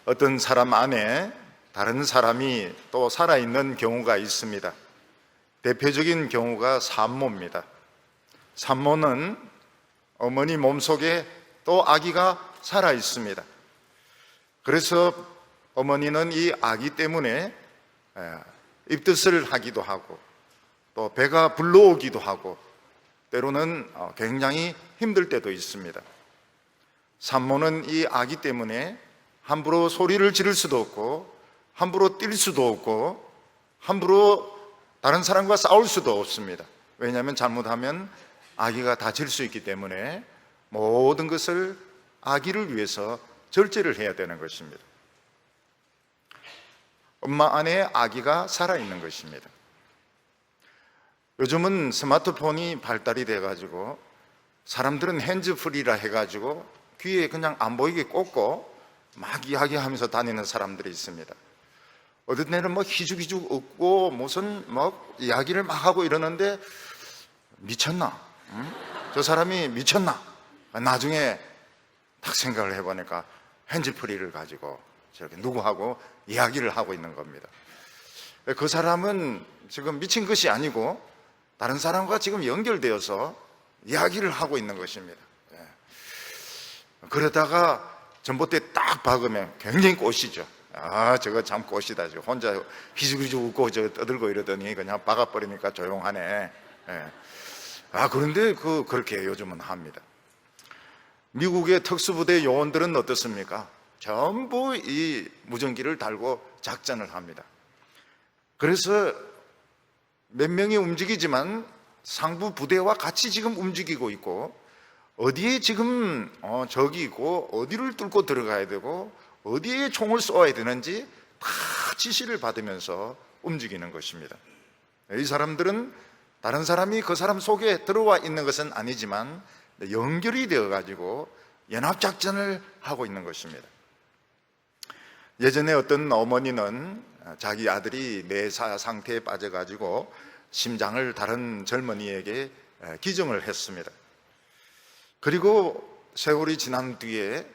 어떤 사람 안에 다른 사람이 또 살아있는 경우가 있습니다. 대표적인 경우가 산모입니다. 산모는 어머니 몸속에 또 아기가 살아 있습니다. 그래서 어머니는 이 아기 때문에 입덧을 하기도 하고 또 배가 불러오기도 하고 때로는 굉장히 힘들 때도 있습니다. 산모는 이 아기 때문에 함부로 소리를 지를 수도 없고 함부로 뛸 수도 없고 함부로 다른 사람과 싸울 수도 없습니다. 왜냐하면 잘못하면 아기가 다칠 수 있기 때문에 모든 것을 아기를 위해서 절제를 해야 되는 것입니다. 엄마 안에 아기가 살아있는 것입니다. 요즘은 스마트폰이 발달이 돼가지고 사람들은 핸즈프리라 해가지고 귀에 그냥 안 보이게 꽂고 막 이야기하면서 다니는 사람들이 있습니다. 어떤 때는 뭐 희죽희죽 웃고 무슨 뭐 이야기를 막 하고 이러는데 미쳤나? 응? 저 사람이 미쳤나? 나중에 딱 생각을 해보니까 핸즈프리를 가지고 저렇게 누구하고 이야기를 하고 있는 겁니다. 그 사람은 지금 미친 것이 아니고 다른 사람과 지금 연결되어서 이야기를 하고 있는 것입니다. 그러다가 전봇대 딱 박으면 굉장히 꼬시죠. 아, 저거 참 꼬시다. 지금 혼자 희죽희죽 웃고 저 떠들고 이러더니 그냥 박아버리니까 조용하네. 그런데 그렇게 요즘은 합니다. 미국의 특수부대 요원들은 어떻습니까? 전부 이 무전기를 달고 작전을 합니다. 그래서 몇 명이 움직이지만 상부 부대와 같이 지금 움직이고 있고 어디에 지금 적이 있고 어디를 뚫고 들어가야 되고 어디에 총을 쏘아야 되는지 다 지시를 받으면서 움직이는 것입니다. 이 사람들은 다른 사람이 그 사람 속에 들어와 있는 것은 아니지만 연결이 되어가지고 연합작전을 하고 있는 것입니다. 예전에 어떤 어머니는 자기 아들이 내사 상태에 빠져가지고 심장을 다른 젊은이에게 기증을 했습니다. 그리고 세월이 지난 뒤에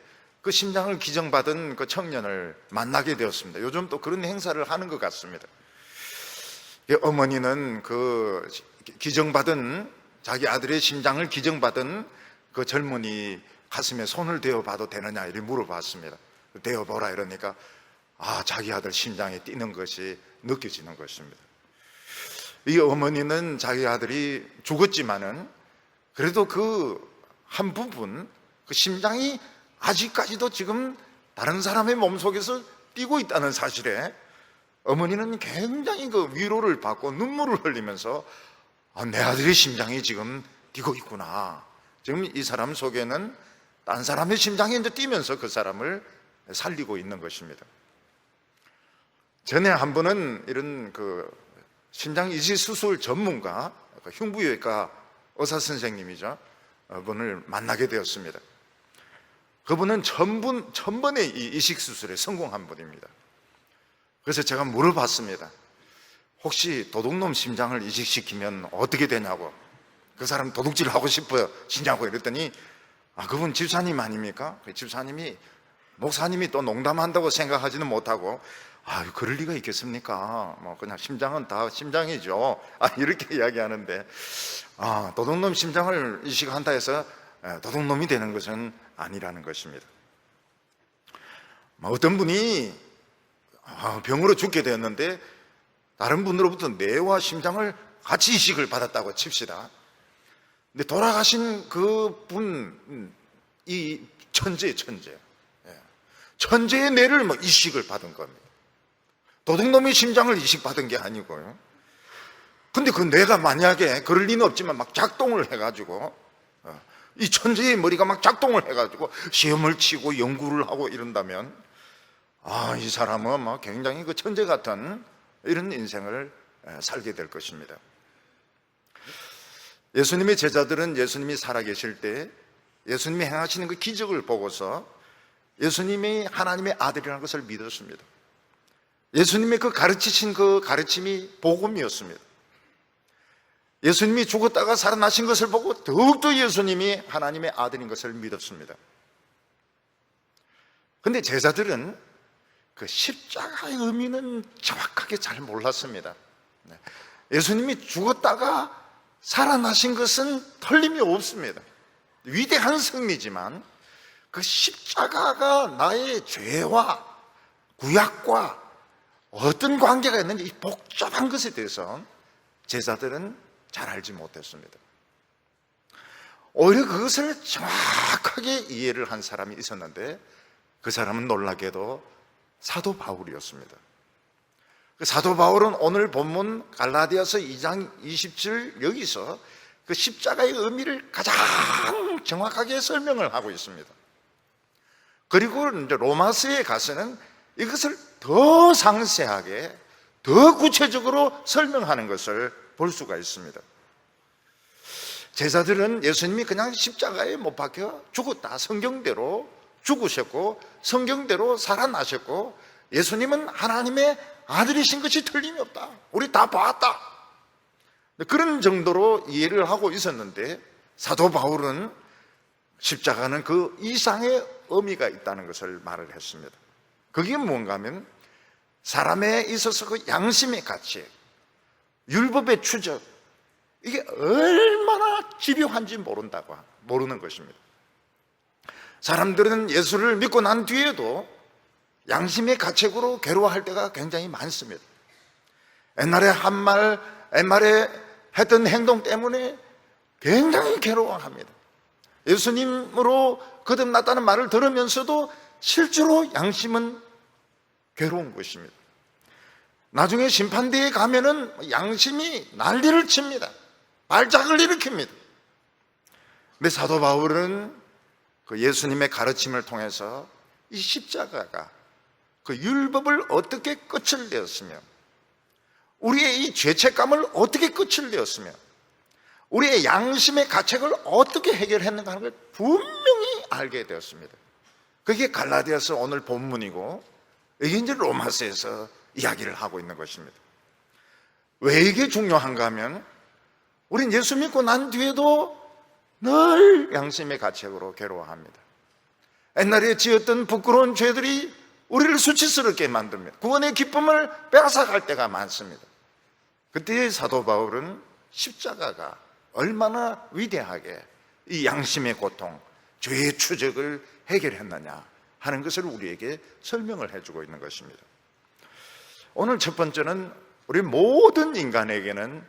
그 심장을 기증받은 그 청년을 만나게 되었습니다. 요즘 또 그런 행사를 하는 것 같습니다. 어머니는 그 기증받은 자기 아들의 심장을 기증받은 그 젊은이 가슴에 손을 대어봐도 되느냐 이렇게 물어봤습니다. 대어보라 이러니까 자기 아들 심장에 뛰는 것이 느껴지는 것입니다. 이 어머니는 자기 아들이 죽었지만은 그래도 그 한 부분 그 심장이 아직까지도 지금 다른 사람의 몸속에서 뛰고 있다는 사실에 어머니는 굉장히 그 위로를 받고 눈물을 흘리면서 내 아들의 심장이 지금 뛰고 있구나. 지금 이 사람 속에는 딴 사람의 심장이 이제 뛰면서 그 사람을 살리고 있는 것입니다. 전에 한 번은 이런 그 심장 이식 수술 전문가 흉부외과 의사 선생님이죠. 분을 만나게 되었습니다. 그분은 천번의 이 이식 수술에 성공한 분입니다. 그래서 제가 물어봤습니다. 혹시 도둑놈 심장을 이식시키면 어떻게 되냐고. 그 사람 도둑질 하고 싶어요 시냐고 이랬더니 그분 집사님 아닙니까? 그 집사님이 목사님이 또 농담한다고 생각하지는 못하고 그럴 리가 있겠습니까? 뭐 그냥 심장은 다 심장이죠. 이렇게 이야기하는데 도둑놈 심장을 이식한다 해서 도둑놈이 되는 것은 아니라는 것입니다. 어떤 분이 병으로 죽게 되었는데 다른 분으로부터 뇌와 심장을 같이 이식을 받았다고 칩시다. 근데 돌아가신 그 분, 이 천재의 뇌를 이식을 받은 겁니다. 도둑놈이 심장을 이식받은 게 아니고요. 근데 그 뇌가 만약에 그럴 리는 없지만 막 작동을 해가지고 이 천재의 머리가 막 작동을 해가지고 시험을 치고 연구를 하고 이런다면 이 사람은 막 굉장히 그 천재 같은 이런 인생을 살게 될 것입니다. 예수님의 제자들은 예수님이 살아계실 때 예수님이 행하시는 그 기적을 보고서 예수님이 하나님의 아들이라는 것을 믿었습니다. 예수님의 그 가르치신 그 가르침이 복음이었습니다. 예수님이 죽었다가 살아나신 것을 보고 더욱더 예수님이 하나님의 아들인 것을 믿었습니다. 그런데 제자들은 그 십자가의 의미는 정확하게 잘 몰랐습니다. 예수님이 죽었다가 살아나신 것은 틀림이 없습니다. 위대한 승리지만 그 십자가가 나의 죄와 구약과 어떤 관계가 있는지 이 복잡한 것에 대해서 제자들은 잘 알지 못했습니다. 오히려 그것을 정확하게 이해를 한 사람이 있었는데 그 사람은 놀랍게도 사도 바울이었습니다. 사도 바울은 오늘 본문 갈라디아서 2장 27 여기서 그 십자가의 의미를 가장 정확하게 설명을 하고 있습니다. 그리고 이제 로마서에 가서는 이것을 더 상세하게 더 구체적으로 설명하는 것을 볼 수가 있습니다. 제자들은 예수님이 그냥 십자가에 못 박혀 죽었다, 성경대로 죽으셨고 성경대로 살아나셨고 예수님은 하나님의 아들이신 것이 틀림이 없다, 우리 다 봤다, 그런 정도로 이해를 하고 있었는데 사도 바울은 십자가는 그 이상의 의미가 있다는 것을 말을 했습니다. 그게 뭔가 하면 사람에 있어서 그 양심의 가치, 율법의 추적, 이게 얼마나 집요한지 모르는 것입니다. 사람들은 예수를 믿고 난 뒤에도 양심의 가책으로 괴로워할 때가 굉장히 많습니다. 옛날에 한 말, 옛말에 했던 행동 때문에 굉장히 괴로워합니다. 예수님으로 거듭났다는 말을 들으면서도 실제로 양심은 괴로운 것입니다. 나중에 심판대에 가면은 양심이 난리를 칩니다. 발작을 일으킵니다. 근데 사도 바울은 그 예수님의 가르침을 통해서 이 십자가가 그 율법을 어떻게 끝을 내었으며 우리의 이 죄책감을 어떻게 끝을 내었으며 우리의 양심의 가책을 어떻게 해결했는가 하는 걸 분명히 알게 되었습니다. 그게 갈라디아서 오늘 본문이고 이게 이제 로마서에서 이야기를 하고 있는 것입니다. 왜 이게 중요한가 하면 우린 예수 믿고 난 뒤에도 늘 양심의 가책으로 괴로워합니다. 옛날에 지었던 부끄러운 죄들이 우리를 수치스럽게 만듭니다. 구원의 기쁨을 빼앗아갈 때가 많습니다. 그때 사도 바울은 십자가가 얼마나 위대하게 이 양심의 고통, 죄의 추적을 해결했느냐 하는 것을 우리에게 설명을 해주고 있는 것입니다. 오늘 첫 번째는 우리 모든 인간에게는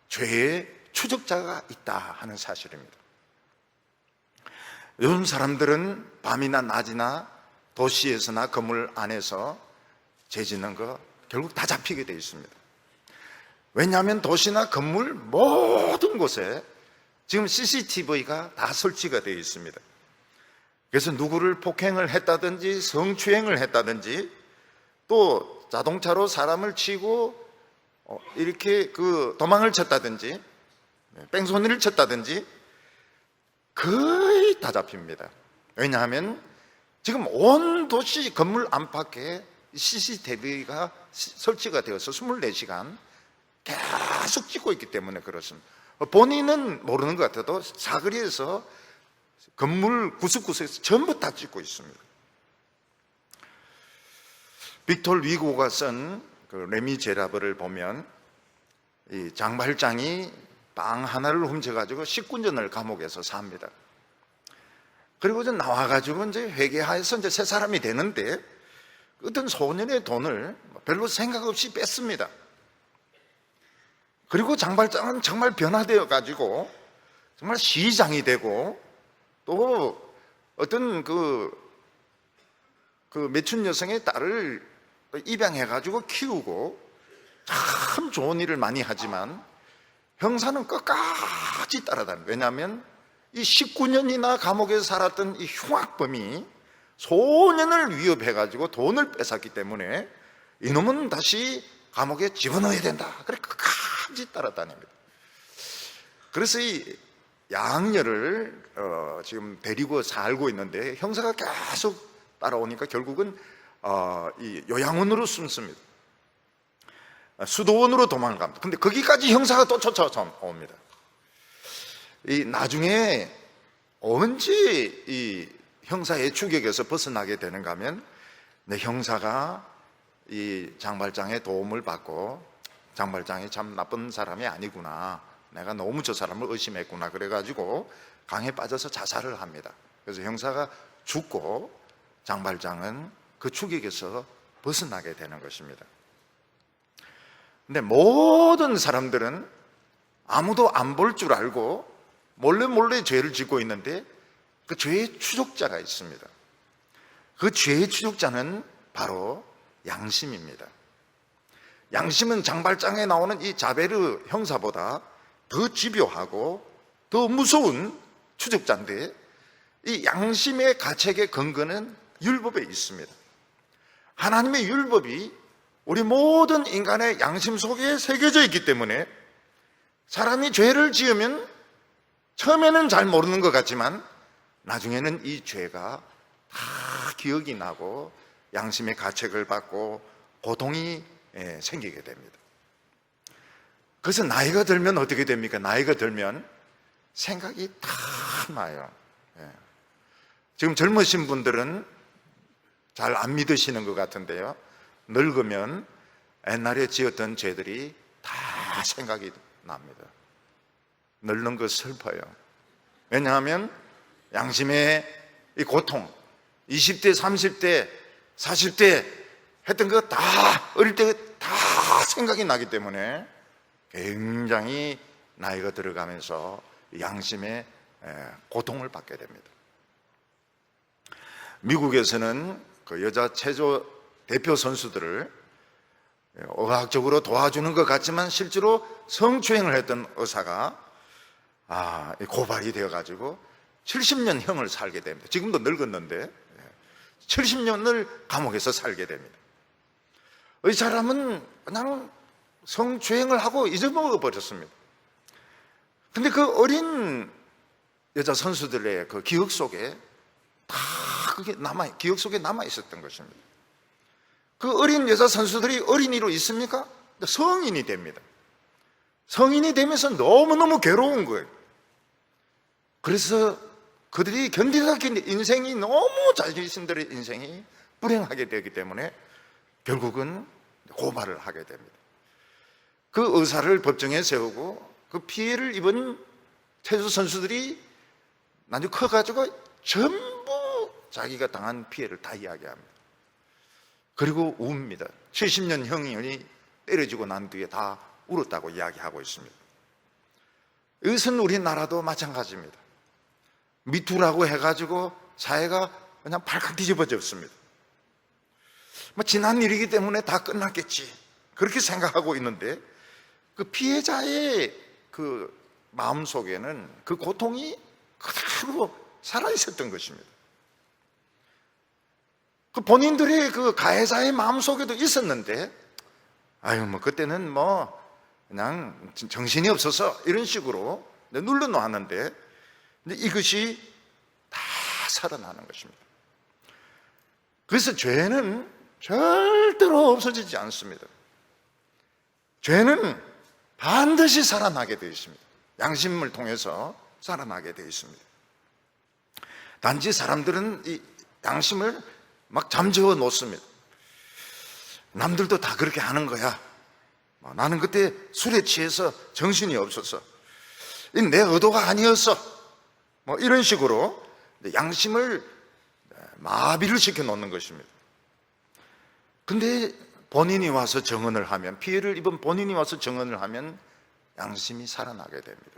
죄의 추적자가 있다 하는 사실입니다. 요즘 사람들은 밤이나 낮이나 도시에서나 건물 안에서 죄 짓는 거 결국 다 잡히게 되어 있습니다. 왜냐하면 도시나 건물 모든 곳에 지금 CCTV가 다 설치가 되어 있습니다. 그래서 누구를 폭행을 했다든지 성추행을 했다든지 또 자동차로 사람을 치고 이렇게 그 도망을 쳤다든지 뺑소니를 쳤다든지 거의 다 잡힙니다. 왜냐하면 지금 온 도시 건물 안팎에 CCTV가 설치가 되어서 24시간 계속 찍고 있기 때문에 그렇습니다. 본인은 모르는 것 같아도 사거리에서 건물 구석구석에서 전부 다 찍고 있습니다. 빅톨 위고가 쓴 그 레미제라블을 보면 이 장발장이 빵 하나를 훔쳐가지고 19년을 감옥에서 삽니다. 그리고 이제 나와가지고 이제 회개하여서 이제 새 사람이 되는데 어떤 소년의 돈을 별로 생각 없이 뺐습니다. 그리고 장발장은 정말 변화되어 가지고 정말 시장이 되고 또 어떤 그 매춘 여성의 딸을 입양해가지고 키우고 참 좋은 일을 많이 하지만 형사는 끝까지 따라다닙니다. 왜냐하면 이 19년이나 감옥에서 살았던 이 흉악범이 소년을 위협해가지고 돈을 뺏었기 때문에 이놈은 다시 감옥에 집어넣어야 된다. 그래 끝까지 따라다닙니다. 그래서 이 양녀를 지금 데리고 살고 있는데 형사가 계속 따라오니까 결국은 이 요양원으로 숨습니다. 수도원으로 도망갑니다. 근데 거기까지 형사가 또 쫓아옵니다. 이 나중에 언제 이 형사의 추격에서 벗어나게 되는가 하면 형사가 이 장발장의 도움을 받고 장발장이 참 나쁜 사람이 아니구나, 내가 너무 저 사람을 의심했구나, 그래가지고 강에 빠져서 자살을 합니다. 그래서 형사가 죽고 장발장은 그 추격에서 벗어나게 되는 것입니다. 근데 모든 사람들은 아무도 안 볼 줄 알고 몰래 죄를 짓고 있는데 그 죄의 추적자가 있습니다. 그 죄의 추적자는 바로 양심입니다. 양심은 장발장에 나오는 이 자베르 형사보다 더 집요하고 더 무서운 추적자인데, 이 양심의 가책의 근거는 율법에 있습니다. 하나님의 율법이 우리 모든 인간의 양심 속에 새겨져 있기 때문에 사람이 죄를 지으면 처음에는 잘 모르는 것 같지만 나중에는 이 죄가 다 기억이 나고 양심의 가책을 받고 고통이 생기게 됩니다. 그래서 나이가 들면 어떻게 됩니까? 나이가 들면 생각이 다 나요. 지금 젊으신 분들은 잘 안 믿으시는 것 같은데요, 늙으면 옛날에 지었던 죄들이 다 생각이 납니다. 늙는 거 슬퍼요. 왜냐하면 양심의 이 고통, 20대, 30대, 40대 했던 거 다 어릴 때 다 생각이 나기 때문에 굉장히 나이가 들어가면서 양심의 고통을 받게 됩니다. 미국에서는 그 여자 체조 대표 선수들을 의학적으로 도와주는 것 같지만 실제로 성추행을 했던 의사가 고발이 되어가지고 70년형을 살게 됩니다. 지금도 늙었는데 70년을 감옥에서 살게 됩니다. 이 사람은 그냥 성추행을 하고 잊어먹어 버렸습니다. 근데 그 어린 여자 선수들의 그 기억 속에 다 그게 기억 속에 남아 있었던 것입니다. 그 어린 여자 선수들이 어린이로 있습니까? 성인이 됩니다. 성인이 되면서 너무너무 괴로운 거예요. 그래서 그들이 견디다기 인생이 너무 자신들의 인생이 불행하게 되기 때문에 결국은 고발을 하게 됩니다. 그 의사를 법정에 세우고 그 피해를 입은 체조 선수들이 나중에 커가지고 전부 자기가 당한 피해를 다 이야기합니다. 그리고 웁니다. 70년 형이 때려지고 난 뒤에 다 울었다고 이야기하고 있습니다. 이것은 우리나라도 마찬가지입니다. 미투라고 해가지고 사회가 그냥 발칵 뒤집어졌습니다. 지난 일이기 때문에 다 끝났겠지, 그렇게 생각하고 있는데 그 피해자의 그 마음 속에는 그 고통이 그대로 살아있었던 것입니다. 그 본인들의 그 가해자의 마음 속에도 있었는데 그때는 그냥 정신이 없어서 이런 식으로 눌러놓았는데 이것이 다 살아나는 것입니다. 그래서 죄는 절대로 없어지지 않습니다. 죄는 반드시 살아나게 되어 있습니다. 양심을 통해서 살아나게 되어 있습니다. 단지 사람들은 이 양심을 막 잠재워 놓습니다. 남들도 다 그렇게 하는 거야. 나는 그때 술에 취해서 정신이 없어서 내 의도가 아니었어, 이런 식으로 양심을 마비를 시켜 놓는 것입니다. 근데 본인이 와서 정언을 하면, 피해를 입은 본인이 와서 정언을 하면 양심이 살아나게 됩니다.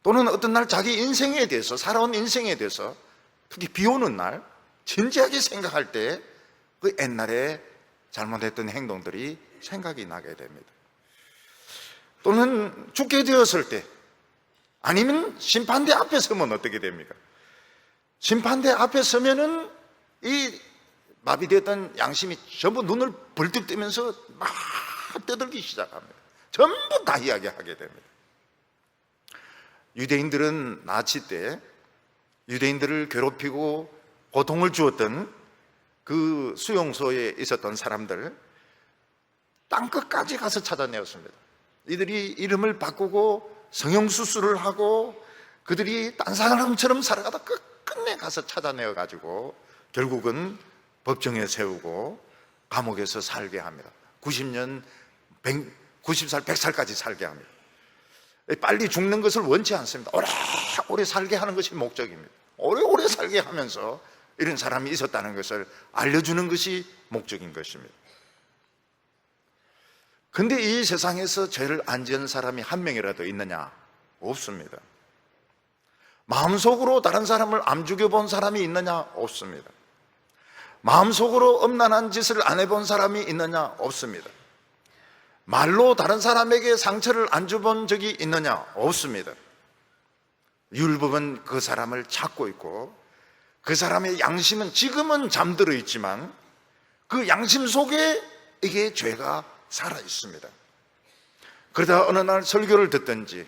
또는 어떤 날 자기 인생에 대해서, 살아온 인생에 대해서, 특히 비 오는 날 진지하게 생각할 때 그 옛날에 잘못했던 행동들이 생각이 나게 됩니다. 또는 죽게 되었을 때, 아니면 심판대 앞에 서면 어떻게 됩니까? 심판대 앞에 서면은 이 마비되었던 양심이 전부 눈을 벌떡 뜨면서 막 떠들기 시작합니다. 전부 다 이야기하게 됩니다. 유대인들은 나치 때 유대인들을 괴롭히고 고통을 주었던 그 수용소에 있었던 사람들 땅끝까지 가서 찾아내었습니다. 이들이 이름을 바꾸고 성형수술을 하고 그들이 딴 사람처럼 살아가다 끝내 가서 찾아내어 가지고 결국은 법정에 세우고 감옥에서 살게 합니다. 90년, 90살, 100살까지 살게 합니다. 빨리 죽는 것을 원치 않습니다. 오래 살게 하는 것이 목적입니다. 오래 살게 하면서 이런 사람이 있었다는 것을 알려주는 것이 목적인 것입니다. 근데 이 세상에서 죄를 안 지은 사람이 한 명이라도 있느냐? 없습니다. 마음속으로 다른 사람을 안 죽여본 사람이 있느냐? 없습니다. 마음속으로 음란한 짓을 안 해본 사람이 있느냐? 없습니다. 말로 다른 사람에게 상처를 안 줘본 적이 있느냐? 없습니다. 율법은 그 사람을 찾고 있고 그 사람의 양심은 지금은 잠들어 있지만 그 양심 속에 이게 죄가 살아 있습니다. 그러다 어느 날 설교를 듣든지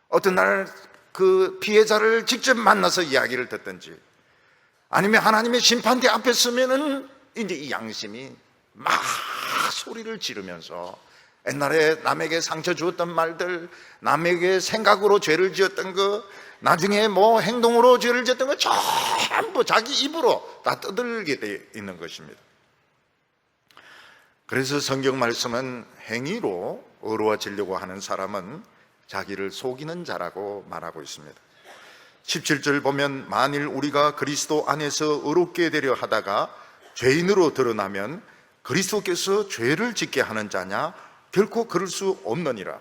어떤 날 그 피해자를 직접 만나서 이야기를 듣든지 아니면 하나님의 심판대 앞에 서면은 이제 이 양심이 막 소리를 지르면서 옛날에 남에게 상처 주었던 말들, 남에게 생각으로 죄를 지었던 거, 나중에 뭐 행동으로 죄를 지었던 거 전부 자기 입으로 다 떠들게 되어 있는 것입니다. 그래서 성경 말씀은 행위로 의로워지려고 하는 사람은 자기를 속이는 자라고 말하고 있습니다. 17절 보면 만일 우리가 그리스도 안에서 의롭게 되려 하다가 죄인으로 드러나면 그리스도께서 죄를 짓게 하는 자냐? 결코 그럴 수 없느니라.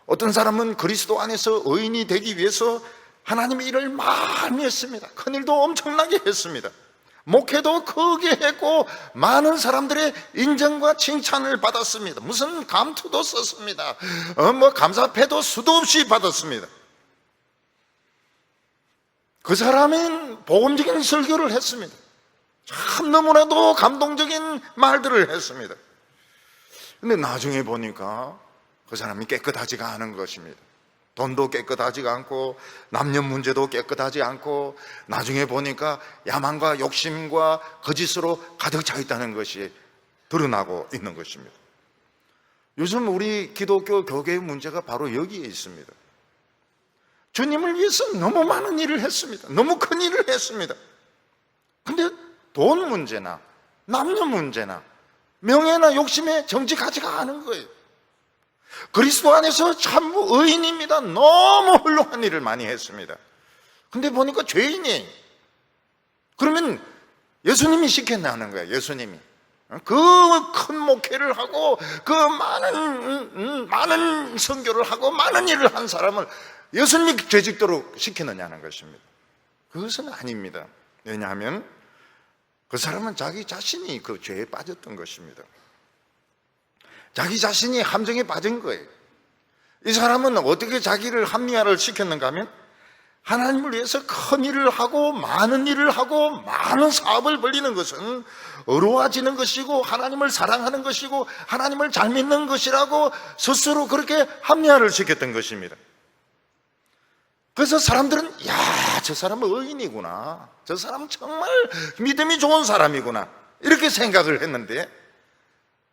어떤 사람은 그리스도 안에서 의인이 되기 위해서 하나님의 일을 많이 했습니다. 큰일도 엄청나게 했습니다. 목회도 크게 했고 많은 사람들의 인정과 칭찬을 받았습니다. 무슨 감투도 썼습니다. 감사패도 수도 없이 받았습니다. 그 사람은 복음적인 설교를 했습니다. 참 너무나도 감동적인 말들을 했습니다. 근데 나중에 보니까 그 사람이 깨끗하지가 않은 것입니다. 돈도 깨끗하지가 않고 남녀 문제도 깨끗하지 않고 나중에 보니까 야망과 욕심과 거짓으로 가득 차 있다는 것이 드러나고 있는 것입니다. 요즘 우리 기독교 교계의 문제가 바로 여기에 있습니다. 주님을 위해서 너무 많은 일을 했습니다. 너무 큰 일을 했습니다. 근데 돈 문제나 남녀 문제나 명예나 욕심에 정직하지가 않은 거예요. 그리스도 안에서 참 의인입니다. 너무 훌륭한 일을 많이 했습니다. 근데 보니까 죄인이. 그러면 예수님이 시켰냐는 거예요. 예수님이 그 큰 목회를 하고 그 많은 선교를 하고 많은 일을 한 사람을 예수님이 죄짓도록 시키느냐는 것입니다. 그것은 아닙니다. 왜냐하면 그 사람은 자기 자신이 그 죄에 빠졌던 것입니다. 자기 자신이 함정에 빠진 거예요. 이 사람은 어떻게 자기를 합리화를 시켰는가 하면 하나님을 위해서 큰 일을 하고 많은 일을 하고 많은 사업을 벌리는 것은 어려워지는 것이고 하나님을 사랑하는 것이고 하나님을 잘 믿는 것이라고 스스로 그렇게 합리화를 시켰던 것입니다. 그래서 사람들은 저 사람은 의인이구나, 저 사람은 정말 믿음이 좋은 사람이구나 이렇게 생각을 했는데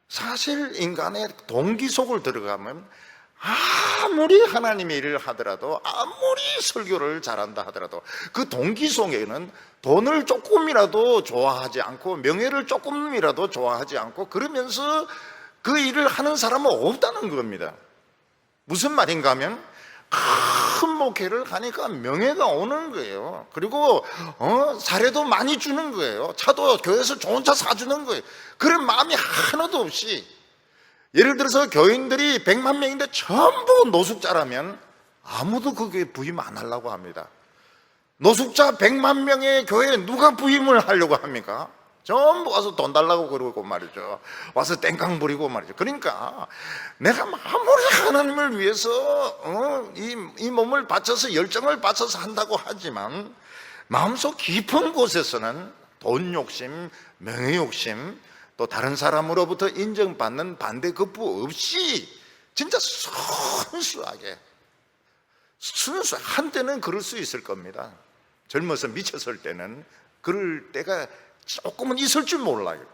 사실 인간의 동기 속을 들어가면 아무리 하나님의 일을 하더라도 아무리 설교를 잘한다 하더라도 그 동기 속에는 돈을 조금이라도 좋아하지 않고 명예를 조금이라도 좋아하지 않고 그러면서 그 일을 하는 사람은 없다는 겁니다. 무슨 말인가 하면 큰 목회를 하니까 명예가 오는 거예요. 그리고 사례도 많이 주는 거예요. 차도 교회에서 좋은 차 사주는 거예요. 그런 마음이 하나도 없이, 예를 들어서 교인들이 100만 명인데 전부 노숙자라면 아무도 그 교회에 부임 안 하려고 합니다. 노숙자 100만 명의 교회에 누가 부임을 하려고 합니까? 전부 와서 돈 달라고 그러고 말이죠. 와서 땡깡 부리고 말이죠. 그러니까 내가 아무리 하나님을 위해서 이 몸을 바쳐서 열정을 바쳐서 한다고 하지만 마음속 깊은 곳에서는 돈 욕심, 명예 욕심, 또 다른 사람으로부터 인정받는 반대 거부 없이 진짜 순수하게 한때는 그럴 수 있을 겁니다. 젊어서 미쳤을 때는 그럴 때가 조금은 있을 줄 몰라요.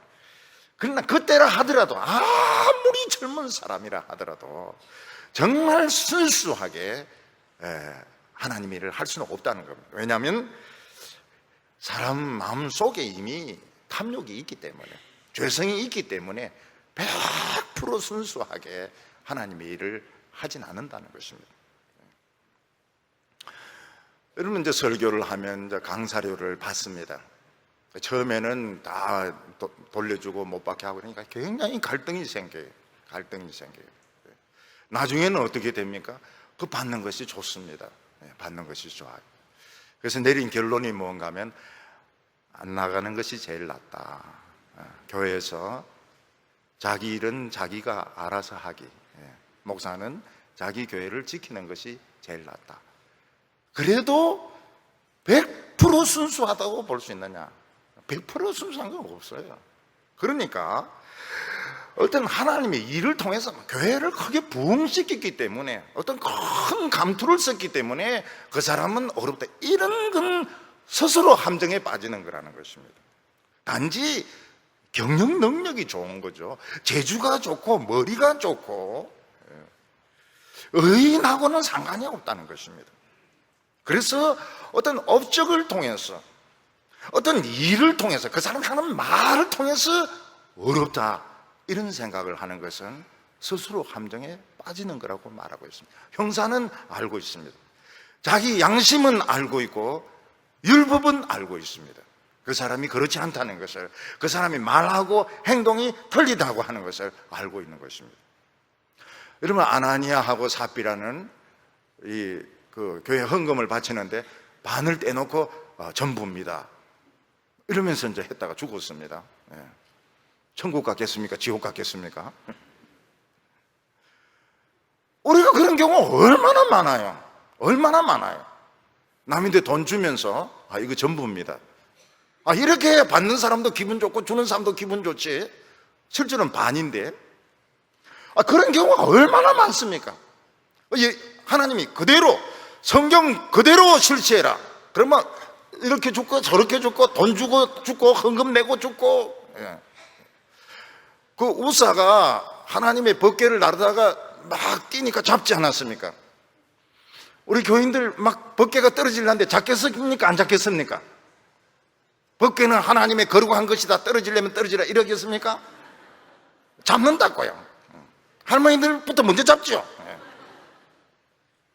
그러나 그때라 하더라도 아무리 젊은 사람이라 하더라도 정말 순수하게 하나님의 일을 할 수는 없다는 겁니다. 왜냐하면 사람 마음속에 이미 탐욕이 있기 때문에 죄성이 있기 때문에 100% 순수하게 하나님의 일을 하진 않는다는 것입니다. 여러분, 이제 설교를 하면 이제 강사료를 받습니다. 처음에는 다 돌려주고 못 받게 하고 그러니까 굉장히 갈등이 생겨요. 나중에는 어떻게 됩니까? 그 받는 것이 좋습니다. 받는 것이 좋아요. 그래서 내린 결론이 뭔가 하면 안 나가는 것이 제일 낫다. 교회에서 자기 일은 자기가 알아서 하기, 목사는 자기 교회를 지키는 것이 제일 낫다. 그래도 100% 순수하다고 볼 수 있느냐? 100% 순수한 건 없어요. 그러니까 어떤 하나님의 일을 통해서 교회를 크게 부흥시켰기 때문에, 어떤 큰 감투를 썼기 때문에 그 사람은 어렵다, 이런 건 스스로 함정에 빠지는 거라는 것입니다. 단지 경영 능력이 좋은 거죠. 재주가 좋고 머리가 좋고 의인하고는 상관이 없다는 것입니다. 그래서 어떤 업적을 통해서, 어떤 일을 통해서, 그 사람이 하는 말을 통해서 어렵다, 이런 생각을 하는 것은 스스로 함정에 빠지는 거라고 말하고 있습니다. 형사는 알고 있습니다. 자기 양심은 알고 있고 율법은 알고 있습니다. 그 사람이 그렇지 않다는 것을, 그 사람이 말하고 행동이 틀리다고 하는 것을 알고 있는 것입니다. 여러분, 아나니아하고 삽비라는 그 교회 헌금을 바치는데 반을 떼놓고 전부입니다 이러면서 이제 했다가 죽었습니다. 천국 갔겠습니까? 지옥 갔겠습니까? 우리가 그런 경우 얼마나 많아요. 얼마나 많아요. 남인데 돈 주면서 이거 전부입니다, 이렇게 받는 사람도 기분 좋고 주는 사람도 기분 좋지, 실제로는 반인데. 그런 경우가 얼마나 많습니까? 하나님이 그대로, 성경 그대로 실체해라, 그러면 이렇게 죽고 저렇게 죽고 돈 주고 죽고 헌금 내고 죽고. 그 우사가 하나님의 법궤를 나르다가 막 뛰니까 잡지 않았습니까? 우리 교인들 막 법궤가 떨어지려는데 잡겠습니까? 안 잡겠습니까? 법궤는 하나님의 거룩한 것이다, 떨어지려면 떨어지라, 이러겠습니까? 잡는다고요. 할머니들부터 먼저 잡죠.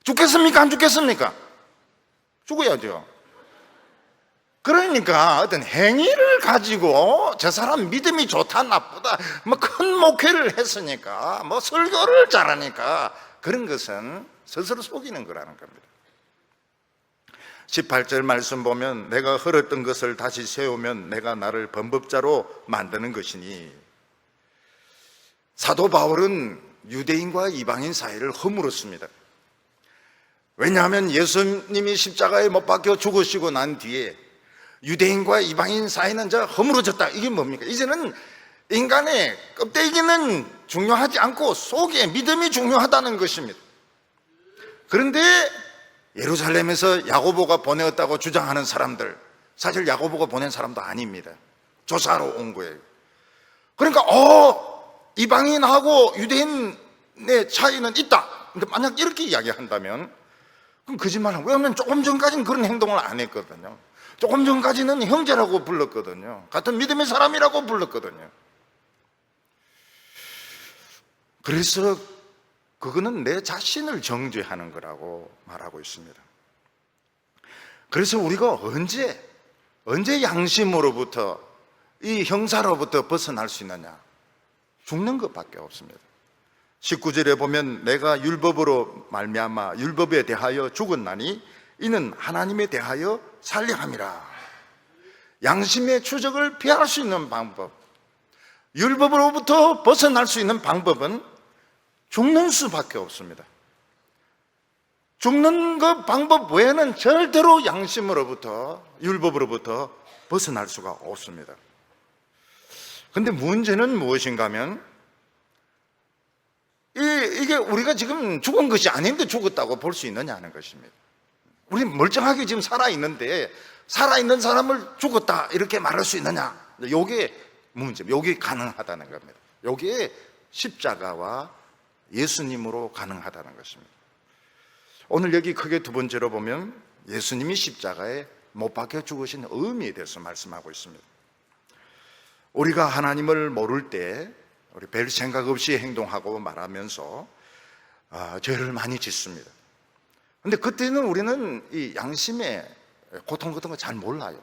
죽겠습니까? 안 죽겠습니까? 죽어야죠. 그러니까 어떤 행위를 가지고 저 사람 믿음이 좋다 나쁘다, 큰 목회를 했으니까, 설교를 잘하니까, 그런 것은 스스로 속이는 거라는 겁니다. 18절 말씀 보면, 내가 헐었던 것을 다시 세우면 내가 나를 범법자로 만드는 것이니. 사도 바울은 유대인과 이방인 사이를 허물었습니다. 왜냐하면 예수님이 십자가에 못 박혀 죽으시고 난 뒤에 유대인과 이방인 사이는 허물어졌다. 이게 뭡니까? 이제는 인간의 껍데기는 중요하지 않고 속에 믿음이 중요하다는 것입니다. 그런데 예루살렘에서 야고보가 보내었다고 주장하는 사람들, 사실 야고보가 보낸 사람도 아닙니다. 조사로 온 거예요. 그러니까 이방인하고 유대인의 차이는 있다. 근데 만약 이렇게 이야기한다면 그럼 거짓말하고, 왜냐하면 조금 전까지는 그런 행동을 안 했거든요. 조금 전까지는 형제라고 불렀거든요. 같은 믿음의 사람이라고 불렀거든요. 그래서 그거는 내 자신을 정죄하는 거라고 말하고 있습니다. 그래서 우리가 언제 양심으로부터, 이 형사로부터 벗어날 수 있느냐? 죽는 것밖에 없습니다. 19절에 보면, 내가 율법으로 말미암아 율법에 대하여 죽었나니 이는 하나님에 대하여 살려 함이라. 양심의 추적을 피할 수 있는 방법, 율법으로부터 벗어날 수 있는 방법은 죽는 수밖에 없습니다. 죽는 그 방법 외에는 절대로 양심으로부터, 율법으로부터 벗어날 수가 없습니다. 그런데 문제는 무엇인가 하면, 이게 우리가 지금 죽은 것이 아닌데 죽었다고 볼 수 있느냐는 것입니다. 우리 멀쩡하게 지금 살아있는데 살아있는 사람을 죽었다 이렇게 말할 수 있느냐? 이게 문제입니다. 이게 가능하다는 겁니다. 이게 십자가와 예수님으로 가능하다는 것입니다. 오늘 여기 크게 두 번째로 보면 예수님이 십자가에 못 박혀 죽으신 의미에 대해서 말씀하고 있습니다. 우리가 하나님을 모를 때 우리 별 생각 없이 행동하고 말하면서 죄를 많이 짓습니다. 근데 그때는 우리는 이 양심의 고통 같은 거 잘 몰라요.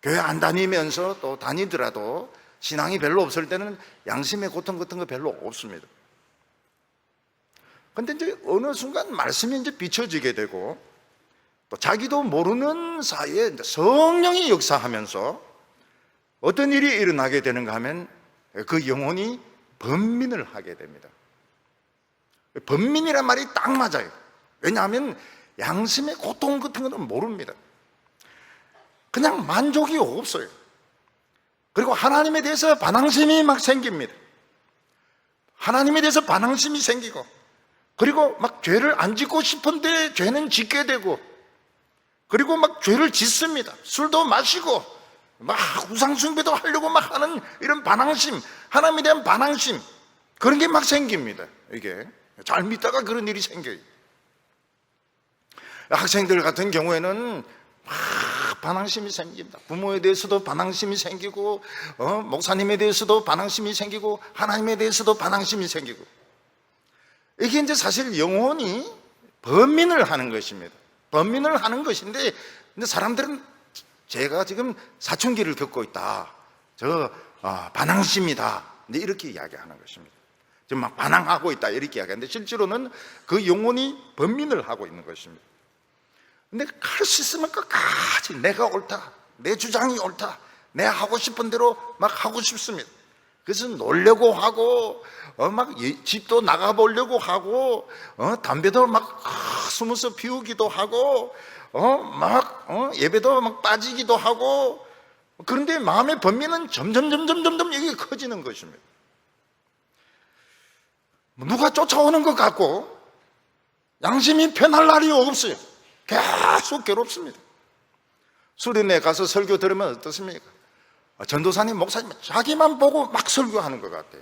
교회 안 다니면서 또 다니더라도 신앙이 별로 없을 때는 양심의 고통 같은 거 별로 없습니다. 근데 이제 어느 순간 말씀이 이제 비춰지게 되고 또 자기도 모르는 사이에 이제 성령이 역사하면서 어떤 일이 일어나게 되는가 하면 그 영혼이 번민을 하게 됩니다. 번민이란 말이 딱 맞아요. 왜냐하면 양심의 고통 같은 거는 모릅니다. 그냥 만족이 없어요. 그리고 하나님에 대해서 반항심이 막 생깁니다. 하나님에 대해서 반항심이 생기고, 그리고 막 죄를 안 짓고 싶은데 죄는 짓게 되고, 그리고 막 죄를 짓습니다. 술도 마시고 막 우상숭배도 하려고 막 하는 이런 반항심, 하나님에 대한 반항심, 그런 게 막 생깁니다. 이게 잘 믿다가 그런 일이 생겨요. 학생들 같은 경우에는 막 반항심이 생깁니다. 부모에 대해서도 반항심이 생기고, 목사님에 대해서도 반항심이 생기고, 하나님에 대해서도 반항심이 생기고, 이게 이제 사실 영혼이 번민을 하는 것입니다. 번민을 하는 것인데, 근데 사람들은 제가 지금 사춘기를 겪고 있다, 반항심이다, 이렇게 이야기하는 것입니다. 지금 막 반항하고 있다 이렇게 이야기하는데, 실제로는 그 영혼이 번민을 하고 있는 것입니다. 근데 할 수 있으면 끝까지 내가 옳다, 내 주장이 옳다, 내 하고 싶은 대로 막 하고 싶습니다. 그래서 놀려고 하고, 막 집도 나가보려고 하고, 담배도 막 숨어서 피우기도 하고, 예배도 막 빠지기도 하고. 그런데 마음의 번민은 점점 이게 커지는 것입니다. 누가 쫓아오는 것 같고 양심이 편할 날이 없어요. 계속 괴롭습니다. 수련회 가서 설교 들으면 어떻습니까? 전도사님, 목사님 자기만 보고 막 설교하는 것 같아요.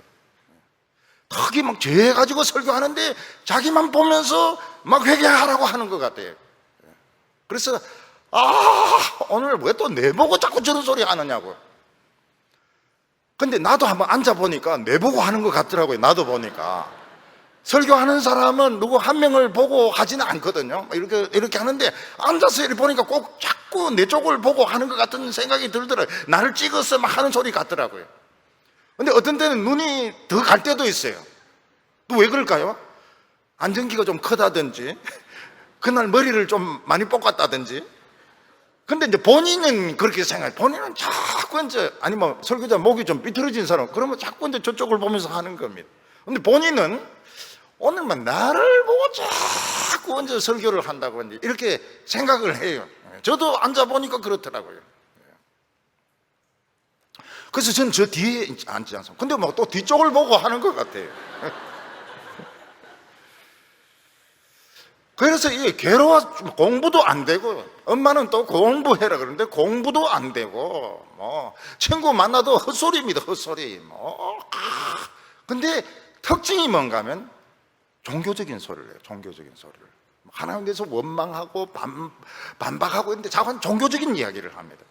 자기 막 죄 가지고 설교하는데 자기만 보면서 막 회개하라고 하는 것 같아요. 그래서 오늘 왜 또 내보고 자꾸 저런 소리 하느냐고. 근데 나도 한번 앉아보니까 내보고 하는 것 같더라고요. 나도 보니까 설교하는 사람은 누구 한 명을 보고 하지는 않거든요. 이렇게 하는데 앉아서 이렇게 보니까 꼭 자꾸 내 쪽을 보고 하는 것 같은 생각이 들더라고요. 나를 찍어서 막 하는 소리 같더라고요. 근데 어떤 때는 눈이 더 갈 때도 있어요. 또 왜 그럴까요? 안전기가 좀 크다든지, 그날 머리를 좀 많이 볶았다든지. 근데 이제 본인은 그렇게 생각해요. 본인은 자꾸 이제, 아니면 설교자 목이 좀 삐뚤어진 사람, 그러면 자꾸 이제 저쪽을 보면서 하는 겁니다. 근데 본인은 오늘만 나를 보고 자꾸 이제 설교를 한다고 이제 이렇게 생각을 해요. 저도 앉아보니까 그렇더라고요. 그래서 저는 저 뒤에 앉지 않습니다. 근데 뭐 또 뒤쪽을 보고 하는 것 같아요. 그래서 이게 괴로워, 공부도 안 되고, 엄마는 또 공부해라 그러는데 공부도 안 되고, 친구 만나도 헛소리입니다, 헛소리. 근데 특징이 뭔가 하면 종교적인 소리를 해요, 종교적인 소리를. 하나님에 대해서 원망하고 반박하고 있는데 자꾸 종교적인 이야기를 합니다.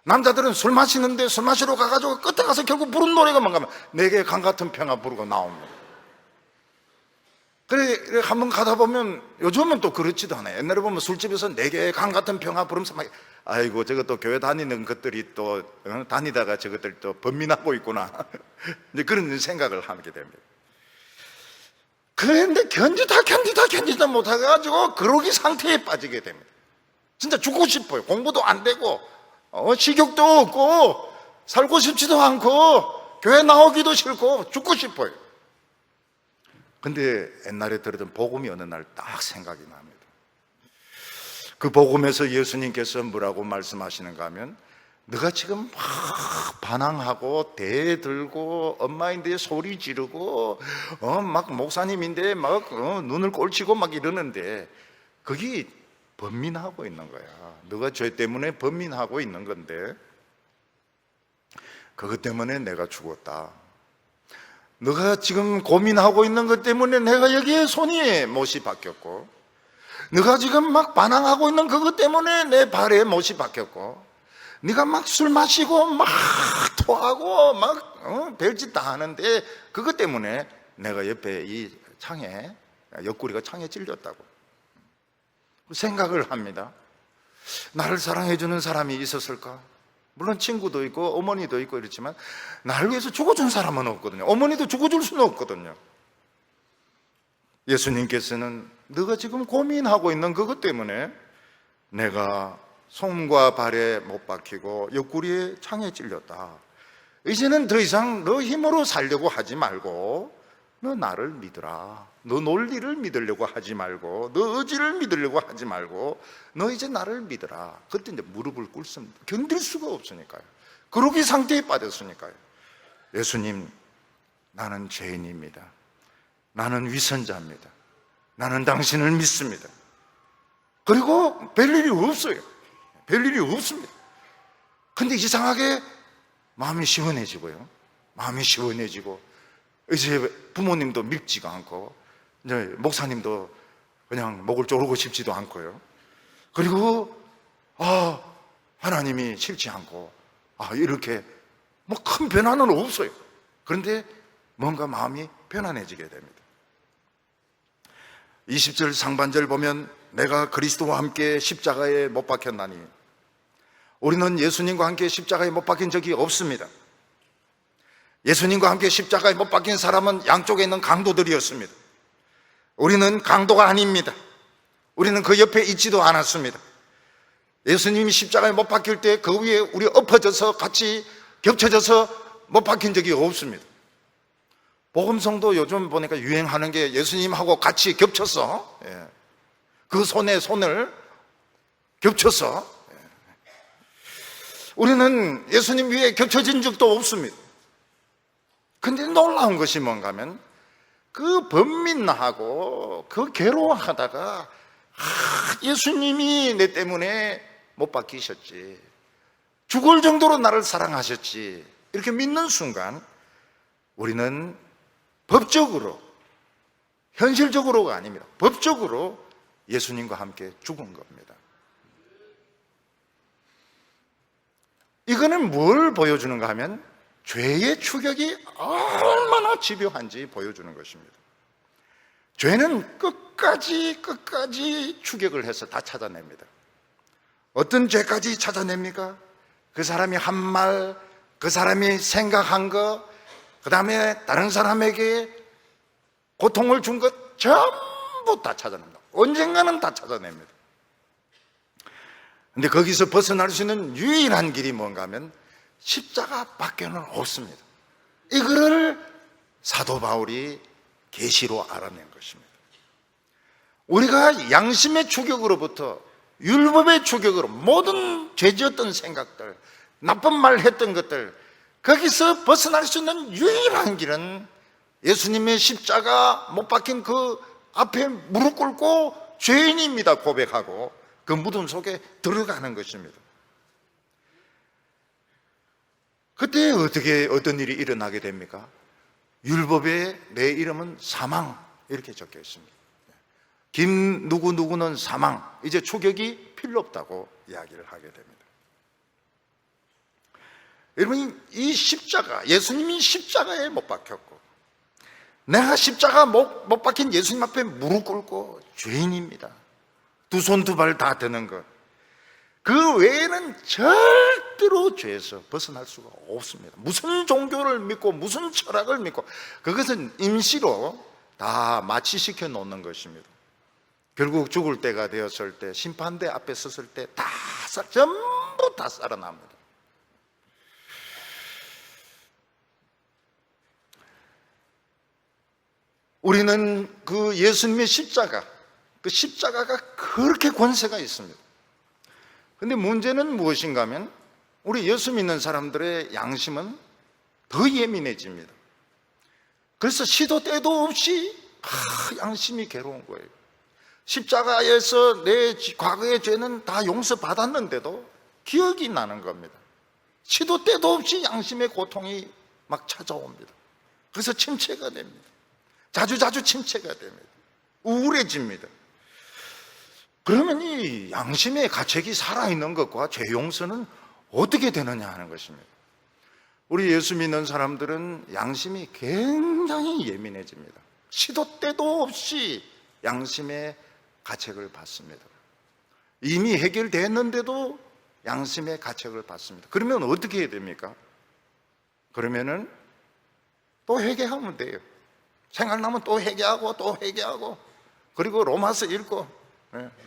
남자들은 술 마시는데 술 마시러 가가지고 끝에 가서 결국 부른 노래가 뭔가 하면 내게 강 같은 평화 부르고 나옵니다. 그래 한번 가다 보면, 요즘은 또 그렇지도 않아요. 옛날에 보면 술집에서 내게 강 같은 평화 부르면서 막, 아이고 저것도 교회 다니는 것들이 또 다니다가 저것들 또 번민하고 있구나. 이제 그런 생각을 하게 됩니다. 그런데 견디다 못해가지고 그러기 상태에 빠지게 됩니다. 진짜 죽고 싶어요. 공부도 안 되고, 식욕도 없고, 살고 싶지도 않고, 교회 나오기도 싫고, 죽고 싶어요. 근데 옛날에 들었던 복음이 어느 날 딱 생각이 납니다. 그 복음에서 예수님께서 뭐라고 말씀하시는가 하면, 너가 지금 막 반항하고 대들고 엄마인데 소리 지르고 막 목사님인데 막 눈을 꼴치고 막 이러는데 그게 번민하고 있는 거야. 너가 죄 때문에 번민하고 있는 건데 그것 때문에 내가 죽었다. 너가 지금 고민하고 있는 것 때문에 내가 여기에 못이 박혔고, 너가 지금 막 반항하고 있는 그것 때문에 내 발에 못이 박혔고, 네가 막 술 마시고 막 토하고 하고 막 별짓 다 하는데 그것 때문에 내가 옆에 이 창에, 옆구리가 창에 찔렸다고 생각을 합니다. 나를 사랑해주는 사람이 있었을까? 물론 친구도 있고 어머니도 있고 이렇지만 나를 위해서 죽어준 사람은 없거든요. 어머니도 죽어줄 수는 없거든요. 예수님께서는 너가 지금 고민하고 있는 그것 때문에 내가 손과 발에 못 박히고 옆구리에 창에 찔렸다. 이제는 더 이상 너 힘으로 살려고 하지 말고 너 나를 믿으라. 너 논리를 믿으려고 하지 말고 너 의지를 믿으려고 하지 말고 너 이제 나를 믿으라. 그때 이제 무릎을 꿇습니다. 견딜 수가 없으니까요. 그러기 상태에 빠졌으니까요. 예수님, 나는 죄인입니다. 나는 위선자입니다. 나는 당신을 믿습니다. 그리고 별일이 없어요. 별일이 없습니다. 근데 이상하게 마음이 시원해지고요. 마음이 시원해지고 이제 부모님도 밉지가 않고 이제 목사님도 그냥 목을 조르고 싶지도 않고요. 그리고 하나님이 싫지 않고 이렇게 뭐 큰 변화는 없어요. 그런데 뭔가 마음이 편안해지게 됩니다. 20절 상반절 보면 내가 그리스도와 함께 십자가에 못 박혔나니, 우리는 예수님과 함께 십자가에 못 박힌 적이 없습니다. 예수님과 함께 십자가에 못 박힌 사람은 양쪽에 있는 강도들이었습니다. 우리는 강도가 아닙니다. 우리는 그 옆에 있지도 않았습니다. 예수님이 십자가에 못 박힐 때 그 위에 우리 엎어져서 같이 겹쳐져서 못 박힌 적이 없습니다. 복음성도 요즘 보니까 유행하는 게 예수님하고 같이 겹쳐서 그 손에 손을 겹쳐서, 우리는 예수님 위에 겹쳐진 적도 없습니다. 근데 놀라운 것이 뭔가 하면 그 번민하고 그 괴로워하다가 예수님이 내 때문에 못 박히셨지, 죽을 정도로 나를 사랑하셨지, 이렇게 믿는 순간 우리는 법적으로, 현실적으로가 아닙니다. 법적으로 예수님과 함께 죽은 겁니다. 이거는 뭘 보여주는가 하면 죄의 추격이 얼마나 집요한지 보여주는 것입니다. 죄는 끝까지 추격을 해서 다 찾아냅니다. 어떤 죄까지 찾아냅니까? 그 사람이 한 말, 그 사람이 생각한 것, 그 다음에 다른 사람에게 고통을 준 것 전부 다 찾아냅니다. 언젠가는 다 찾아냅니다. 근데 거기서 벗어날 수 있는 유일한 길이 뭔가 하면 십자가 밖에는 없습니다. 이거를 사도 바울이 계시로 알아낸 것입니다. 우리가 양심의 추격으로부터 율법의 추격으로 모든 죄지었던 생각들, 나쁜 말 했던 것들, 거기서 벗어날 수 있는 유일한 길은 예수님의 십자가 못 박힌 그 앞에 무릎 꿇고 죄인입니다 고백하고 그 무덤 속에 들어가는 것입니다. 그때 어떤 일이 일어나게 됩니까? 율법에 내 이름은 사망 이렇게 적혀 있습니다. 김 누구누구는 사망, 이제 추격이 필요 없다고 이야기를 하게 됩니다. 여러분, 이 십자가, 예수님이 십자가에 못 박혔고 내가 십자가 못 박힌 예수님 앞에 무릎 꿇고 죄인입니다. 두 손 두 발 다 드는 것, 그 외에는 절대로 죄에서 벗어날 수가 없습니다. 무슨 종교를 믿고 무슨 철학을 믿고 그것은 임시로 다 마취시켜 놓는 것입니다. 결국 죽을 때가 되었을 때, 심판대 앞에 섰을 때 전부 다 살아납니다. 우리는 그 예수님의 십자가, 그 십자가가 그렇게 권세가 있습니다. 근데 문제는 무엇인가 하면 우리 예수 믿는 사람들의 양심은 더 예민해집니다. 그래서 시도 때도 없이 양심이 괴로운 거예요. 십자가에서 내 과거의 죄는 다 용서받았는데도 기억이 나는 겁니다. 시도 때도 없이 양심의 고통이 막 찾아옵니다. 그래서 침체가 됩니다. 자주 침체가 됩니다. 우울해집니다. 그러면 이 양심의 가책이 살아있는 것과 죄 용서는 어떻게 되느냐 하는 것입니다. 우리 예수 믿는 사람들은 양심이 굉장히 예민해집니다. 시도 때도 없이 양심의 가책을 받습니다. 이미 해결됐는데도 양심의 가책을 받습니다. 그러면 어떻게 해야 됩니까? 그러면은 또 회개하면 돼요. 생각나면 또 회개하고 또 회개하고, 그리고 로마서 읽고,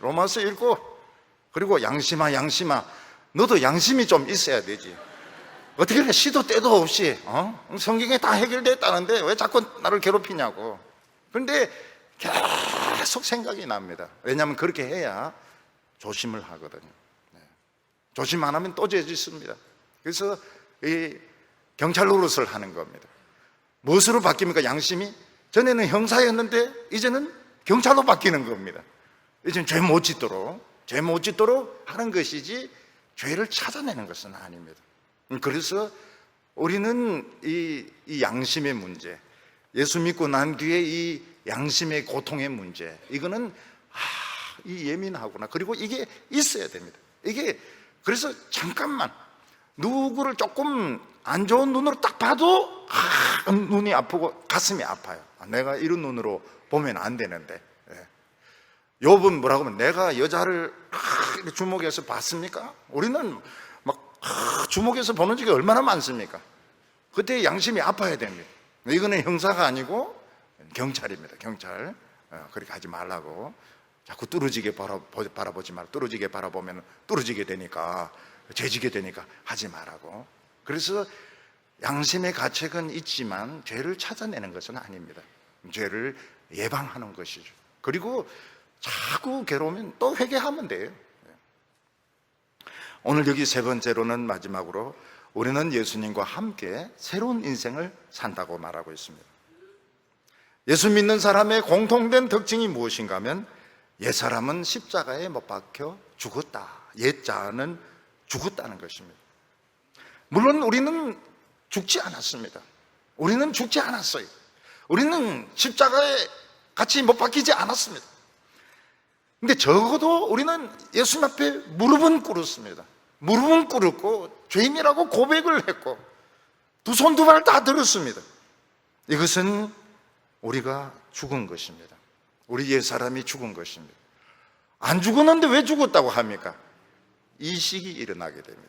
로마서 읽고, 그리고 양심아 너도 양심이 좀 있어야 되지. 어떻게 그래, 시도 때도 없이 성경에 다 해결됐다는데 왜 자꾸 나를 괴롭히냐고. 그런데 계속 생각이 납니다. 왜냐하면 그렇게 해야 조심을 하거든요. 조심 안 하면 또 죄짓습니다. 그래서 이 경찰 노릇을 하는 겁니다. 무엇으로 바뀝니까? 양심이 전에는 형사였는데 이제는 경찰로 바뀌는 겁니다. 이제는 죄 못 짓도록 하는 것이지 죄를 찾아내는 것은 아닙니다. 그래서 우리는 이 양심의 문제, 예수 믿고 난 뒤에 이 양심의 고통의 문제, 이거는 이 예민하구나. 그리고 이게 있어야 됩니다. 이게 그래서 잠깐만 누구를 조금 안 좋은 눈으로 딱 봐도 눈이 아프고 가슴이 아파요. 내가 이런 눈으로 보면 안 되는데. 욥은 뭐라고 하면, 내가 여자를 주목해서 봤습니까? 우리는 막 주목해서 보는 적이 얼마나 많습니까? 그때 양심이 아파야 됩니다. 이거는 형사가 아니고 경찰입니다. 경찰. 그렇게 하지 말라고. 자꾸 뚫어지게 바라보지 말고, 뚫어지게 바라보면 뚫어지게 되니까, 죄지게 되니까 하지 말라고. 그래서 양심의 가책은 있지만 죄를 찾아내는 것은 아닙니다. 죄를 예방하는 것이죠. 그리고 자꾸 괴로우면 또 회개하면 돼요. 오늘 여기 세 번째로는, 마지막으로, 우리는 예수님과 함께 새로운 인생을 산다고 말하고 있습니다. 예수 믿는 사람의 공통된 특징이 무엇인가 하면, 옛사람은 십자가에 못 박혀 죽었다, 옛자는 죽었다는 것입니다. 물론 우리는 죽지 않았습니다. 우리는 죽지 않았어요. 우리는 십자가에 같이 못 박히지 않았습니다. 근데 적어도 우리는 예수님 앞에 무릎은 꿇었습니다. 무릎은 꿇었고 죄인이라고 고백을 했고 두 손 두 발 다 들었습니다. 이것은 우리가 죽은 것입니다. 우리 옛사람이 죽은 것입니다. 안 죽었는데 왜 죽었다고 합니까? 이식이 일어나게 됩니다.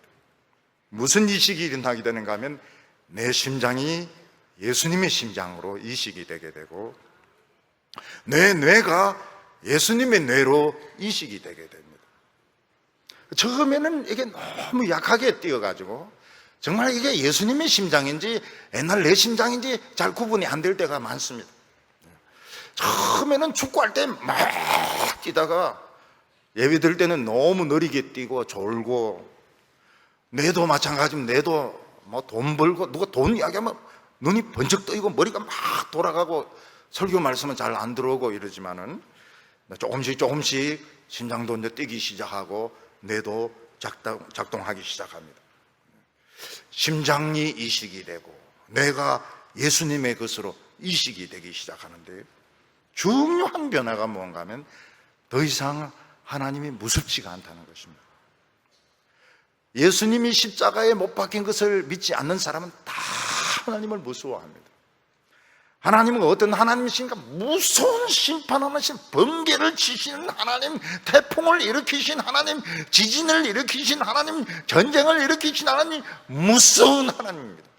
무슨 이식이 일어나게 되는가 하면, 내 심장이 예수님의 심장으로 이식이 되게 되고, 내 뇌가 예수님의 뇌로 이식이 되게 됩니다. 처음에는 이게 너무 약하게 뛰어가지고 정말 이게 예수님의 심장인지 옛날 내 심장인지 잘 구분이 안 될 때가 많습니다. 처음에는 축구할 때 막 뛰다가 예배 들 때는 너무 느리게 뛰고 졸고, 뇌도 마찬가지입니다. 뇌도 뭐 돈 벌고 누가 돈 이야기하면 눈이 번쩍 뜨이고 머리가 막 돌아가고 설교 말씀은 잘 안 들어오고 이러지만은 조금씩 심장도 이제 뛰기 시작하고 뇌도 작동하기 시작합니다. 심장이 이식이 되고 뇌가 예수님의 것으로 이식이 되기 시작하는데, 중요한 변화가 뭔가 하면 더 이상 하나님이 무섭지가 않다는 것입니다. 예수님이 십자가에 못 박힌 것을 믿지 않는 사람은 다 하나님을 무서워합니다. 하나님은 어떤 하나님이신가? 무서운 심판하신, 번개를 치시는 하나님, 태풍을 일으키신 하나님, 지진을 일으키신 하나님, 전쟁을 일으키신 하나님, 무서운 하나님입니다.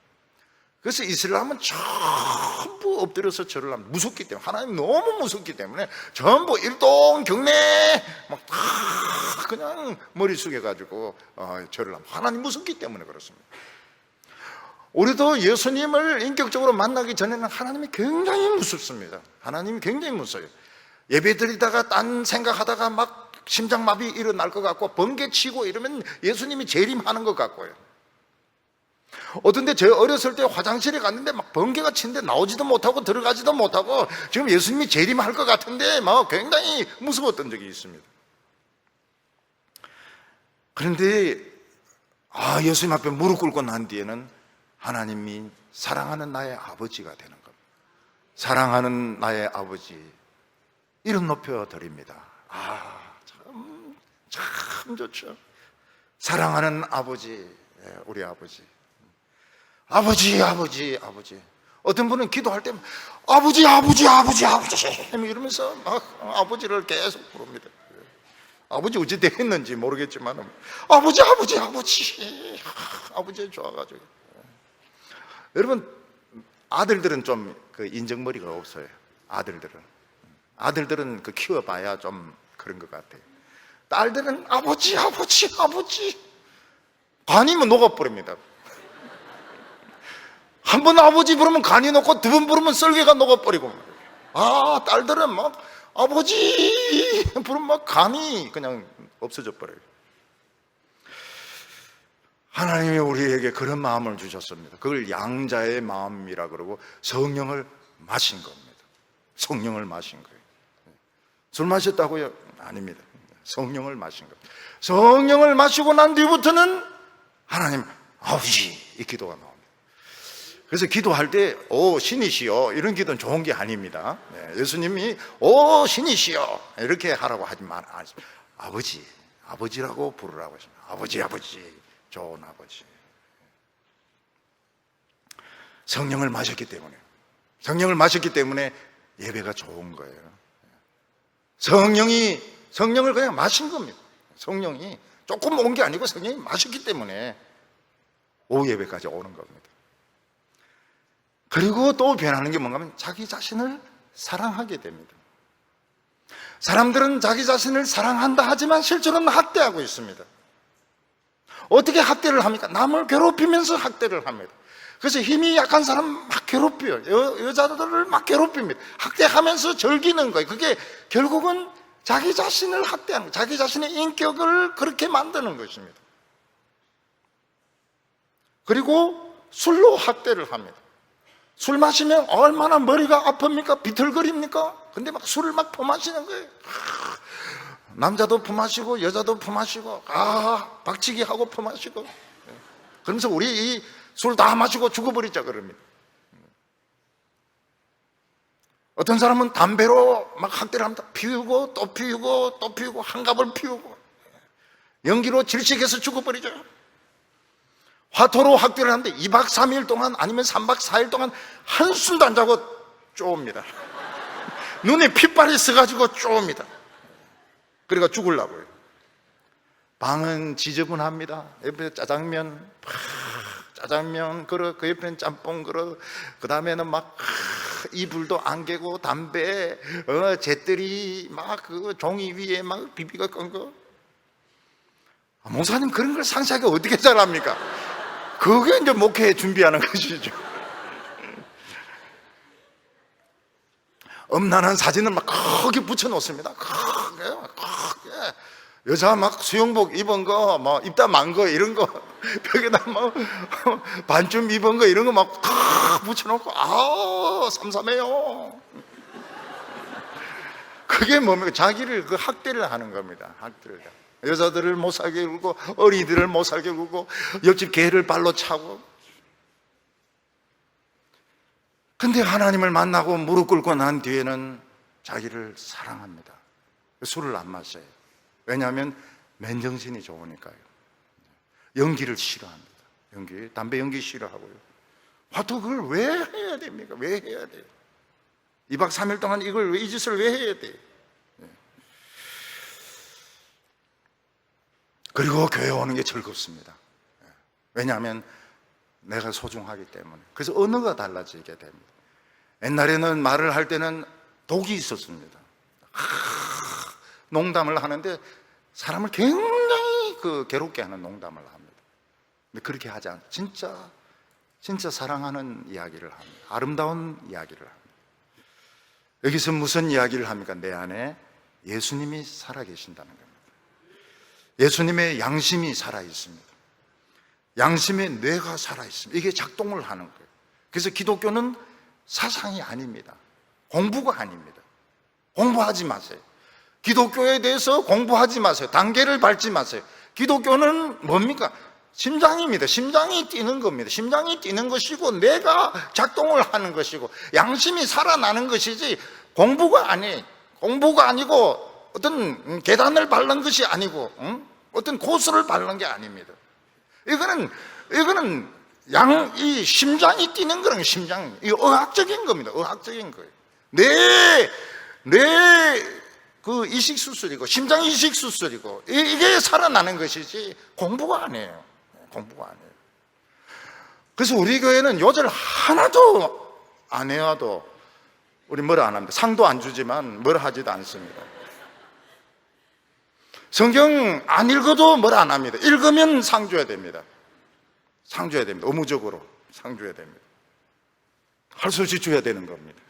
그래서 이슬람은 전부 엎드려서 절을 합니다. 무섭기 때문에, 하나님 너무 무섭기 때문에 전부 일동 경례 막 다 그냥 머리 숙여가지고 절을 합니다. 하나님 무섭기 때문에 그렇습니다. 우리도 예수님을 인격적으로 만나기 전에는 하나님이 굉장히 무섭습니다. 하나님이 굉장히 무서워요. 예배 드리다가 딴 생각하다가 막 심장마비 일어날 것 같고 번개 치고 이러면 예수님이 재림하는 것 같고요. 어떤데 저 어렸을 때 화장실에 갔는데 막 번개가 치는데 나오지도 못하고 들어가지도 못하고 지금 예수님이 재림할 것 같은데 막 굉장히 무서웠던 적이 있습니다. 그런데 예수님 앞에 무릎 꿇고 난 뒤에는 하나님이 사랑하는 나의 아버지가 되는 겁니다. 사랑하는 나의 아버지, 이름 높여 드립니다. 참 좋죠. 사랑하는 아버지, 우리 아버지. 아버지, 아버지, 아버지. 어떤 분은 기도할 때 아버지, 아버지, 아버지, 아버지 이러면서 막 아버지를 계속 부릅니다. 아버지 어찌 됐는지 모르겠지만 아버지, 아버지, 아버지, 아버지 좋아가지고. 여러분, 아들들은 좀 그 인정머리가 없어요. 아들들은 그 키워봐야 좀 그런 것 같아요. 딸들은 아버지, 아버지, 아버지. 간이면 녹아버립니다. 한 번 아버지 부르면 간이 녹고 두 번 부르면 썰개가 녹아버리고. 딸들은 막 아버지 부르면 막 간이 그냥 없어져 버려요. 하나님이 우리에게 그런 마음을 주셨습니다. 그걸 양자의 마음이라 그러고 성령을 마신 겁니다. 성령을 마신 거예요. 술 마셨다고요? 아닙니다. 성령을 마신 겁니다. 성령을 마시고 난 뒤부터는 하나님 아버지 이 기도가 나옵니다. 그래서 기도할 때 오 신이시여 이런 기도는 좋은 게 아닙니다. 예수님이 오 신이시여 이렇게 하라고 하지만 아버지, 아버지라고 부르라고 하십니다. 아버지, 아버지, 좋은 아버지. 성령을 마셨기 때문에 예배가 좋은 거예요. 성령을 그냥 마신 겁니다. 성령이 조금 온 게 아니고 성령이 마셨기 때문에 오후 예배까지 오는 겁니다. 그리고 또 변하는 게 뭔가 하면 자기 자신을 사랑하게 됩니다. 사람들은 자기 자신을 사랑한다 하지만 실제로는 학대하고 있습니다. 어떻게 학대를 합니까? 남을 괴롭히면서 학대를 합니다. 그래서 힘이 약한 사람 막 괴롭혀요. 여자들을 막 괴롭힙니다. 학대하면서 즐기는 거예요. 그게 결국은 자기 자신을 학대하는 거예요. 자기 자신의 인격을 그렇게 만드는 것입니다. 그리고 술로 학대를 합니다. 술 마시면 얼마나 머리가 아픕니까? 비틀거립니까? 근데 막 술을 막 퍼마시는 거예요. 남자도 퍼마시고 여자도 퍼마시고 박치기 하고 퍼마시고. 그러면서 우리 이 술 다 마시고 죽어버리자 그럽니다. 어떤 사람은 담배로 막 학대를 합니다. 피우고 또 피우고 또 피우고 한갑을 피우고 연기로 질식해서 죽어버리죠. 화토로 학대를 하는데 2박 3일 동안 아니면 3박 4일 동안 한숨도 안 자고 쪼옵니다. 눈에 핏발이 써가지고 쪼옵니다. 그러니까 죽으려고요. 방은 지저분합니다. 옆에 짜장면 그릇, 그 옆에는 짬뽕 그릇, 그 다음에는 막 이불도 안 개고 담배, 잿더리 막 그 종이 위에 막 비비가 건 거. 목사님 그런 걸 상세하게 어떻게 잘합니까? 그게 이제 목회 준비하는 것이죠. 음란한 사진을 막 크게 붙여놓습니다. 크게. 여자 막 수영복 입은 거, 뭐 입다 만 거 이런 거 벽에다 막 반쯤 입은 거 이런 거 막 붙여놓고 삼삼해요. 그게 뭡니까? 자기를 그 학대를 하는 겁니다. 학대를. 여자들을 못 살게 굴고 어린이들을 못 살게 굴고 옆집 개를 발로 차고. 근데 하나님을 만나고 무릎 꿇고 난 뒤에는 자기를 사랑합니다. 술을 안 마셔요. 왜냐하면 맨정신이 좋으니까요. 연기를 싫어합니다. 담배 연기 싫어하고요. 화도 그걸 왜 해야 됩니까? 왜 해야 돼요? 2박 3일 동안 이 짓을 왜 해야 돼요? 그리고 교회 오는 게 즐겁습니다. 왜냐하면 내가 소중하기 때문에. 그래서 언어가 달라지게 됩니다. 옛날에는 말을 할 때는 독이 있었습니다. 농담을 하는데 사람을 굉장히 괴롭게 하는 농담을 합니다. 근데 그렇게 하지 않아요. 진짜 사랑하는 이야기를 합니다. 아름다운 이야기를 합니다. 여기서 무슨 이야기를 합니까? 내 안에 예수님이 살아계신다는 겁니다. 예수님의 양심이 살아있습니다. 양심의 뇌가 살아있습니다. 이게 작동을 하는 거예요. 그래서 기독교는 사상이 아닙니다. 공부가 아닙니다. 공부하지 마세요. 기독교에 대해서 공부하지 마세요. 단계를 밟지 마세요. 기독교는 뭡니까? 심장입니다. 심장이 뛰는 겁니다. 심장이 뛰는 것이고 뇌가 작동을 하는 것이고 양심이 살아나는 것이지 공부가 아니에요. 공부가 아니고 어떤 계단을 밟는 것이 아니고 어떤 고수를 밟는 게 아닙니다. 이거는 이 심장이 뛰는 거는 심장, 이 의학적인 겁니다. 의학적인 거예요. 그 이식 수술이고, 심장 이식 수술이고, 이게 살아나는 것이지, 공부가 아니에요. 공부가 아니에요. 그래서 우리 교회는 요절 하나도 안 해와도, 우리 뭐라 안 합니다. 상도 안 주지만 뭐라 하지도 않습니다. 성경 안 읽어도 뭐라 안 합니다. 읽으면 상 줘야 됩니다. 상 줘야 됩니다. 의무적으로 상 줘야 됩니다. 할 수 없이 줘야 되는 겁니다.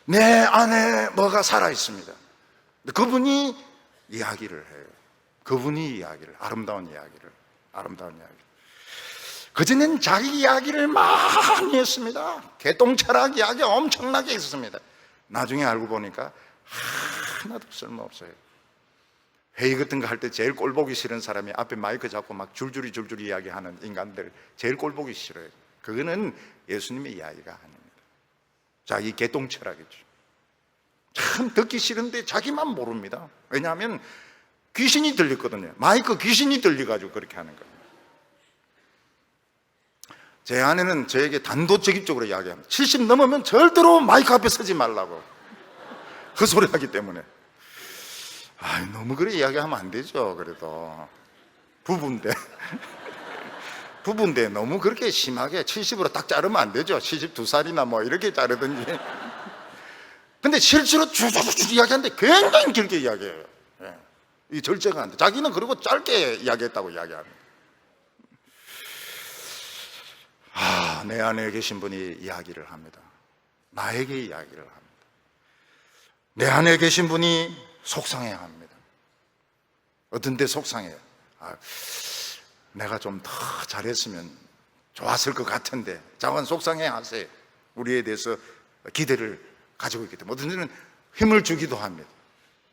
내 안에 뭐가 살아 있습니다. 그분이 이야기를 해요. 그분이 이야기를, 아름다운 이야기를. 그전엔 자기 이야기를 많이 했습니다. 개똥철학 이야기 엄청나게 했습니다. 나중에 알고 보니까 하나도 쓸모없어요. 회의 같은 거 할 때 제일 꼴보기 싫은 사람이 앞에 마이크 잡고 막 줄줄이 이야기하는 인간들, 제일 꼴보기 싫어요. 그거는 예수님의 이야기가 아닙니다. 자기 개똥철학이죠. 참 듣기 싫은데 자기만 모릅니다. 왜냐하면 귀신이 들렸거든요. 마이크 귀신이 들려가지고 그렇게 하는 겁니다. 제 아내는 저에게 단도직입적으로 이야기합니다. 70 넘으면 절대로 마이크 앞에 서지 말라고. 그 소리 하기 때문에. 너무 그래 이야기하면 안 되죠. 그래도 부부인데 너무 그렇게 심하게 70으로 딱 자르면 안 되죠. 72살이나 뭐 이렇게 자르든지. 근데 실제로 쭉 이야기하는데 굉장히 길게 이야기해요. 이 절제가 안 돼. 자기는 그리고 짧게 이야기했다고 이야기합니다. 내 안에 계신 분이 이야기를 합니다. 나에게 이야기를 합니다. 내 안에 계신 분이 속상해야 합니다. 어떤 데 속상해요. 내가 좀 더 잘했으면 좋았을 것 같은데. 자원 속상해 하세요. 우리에 대해서 기대를 가지고 있기 때문에. 어떤 데는 힘을 주기도 합니다.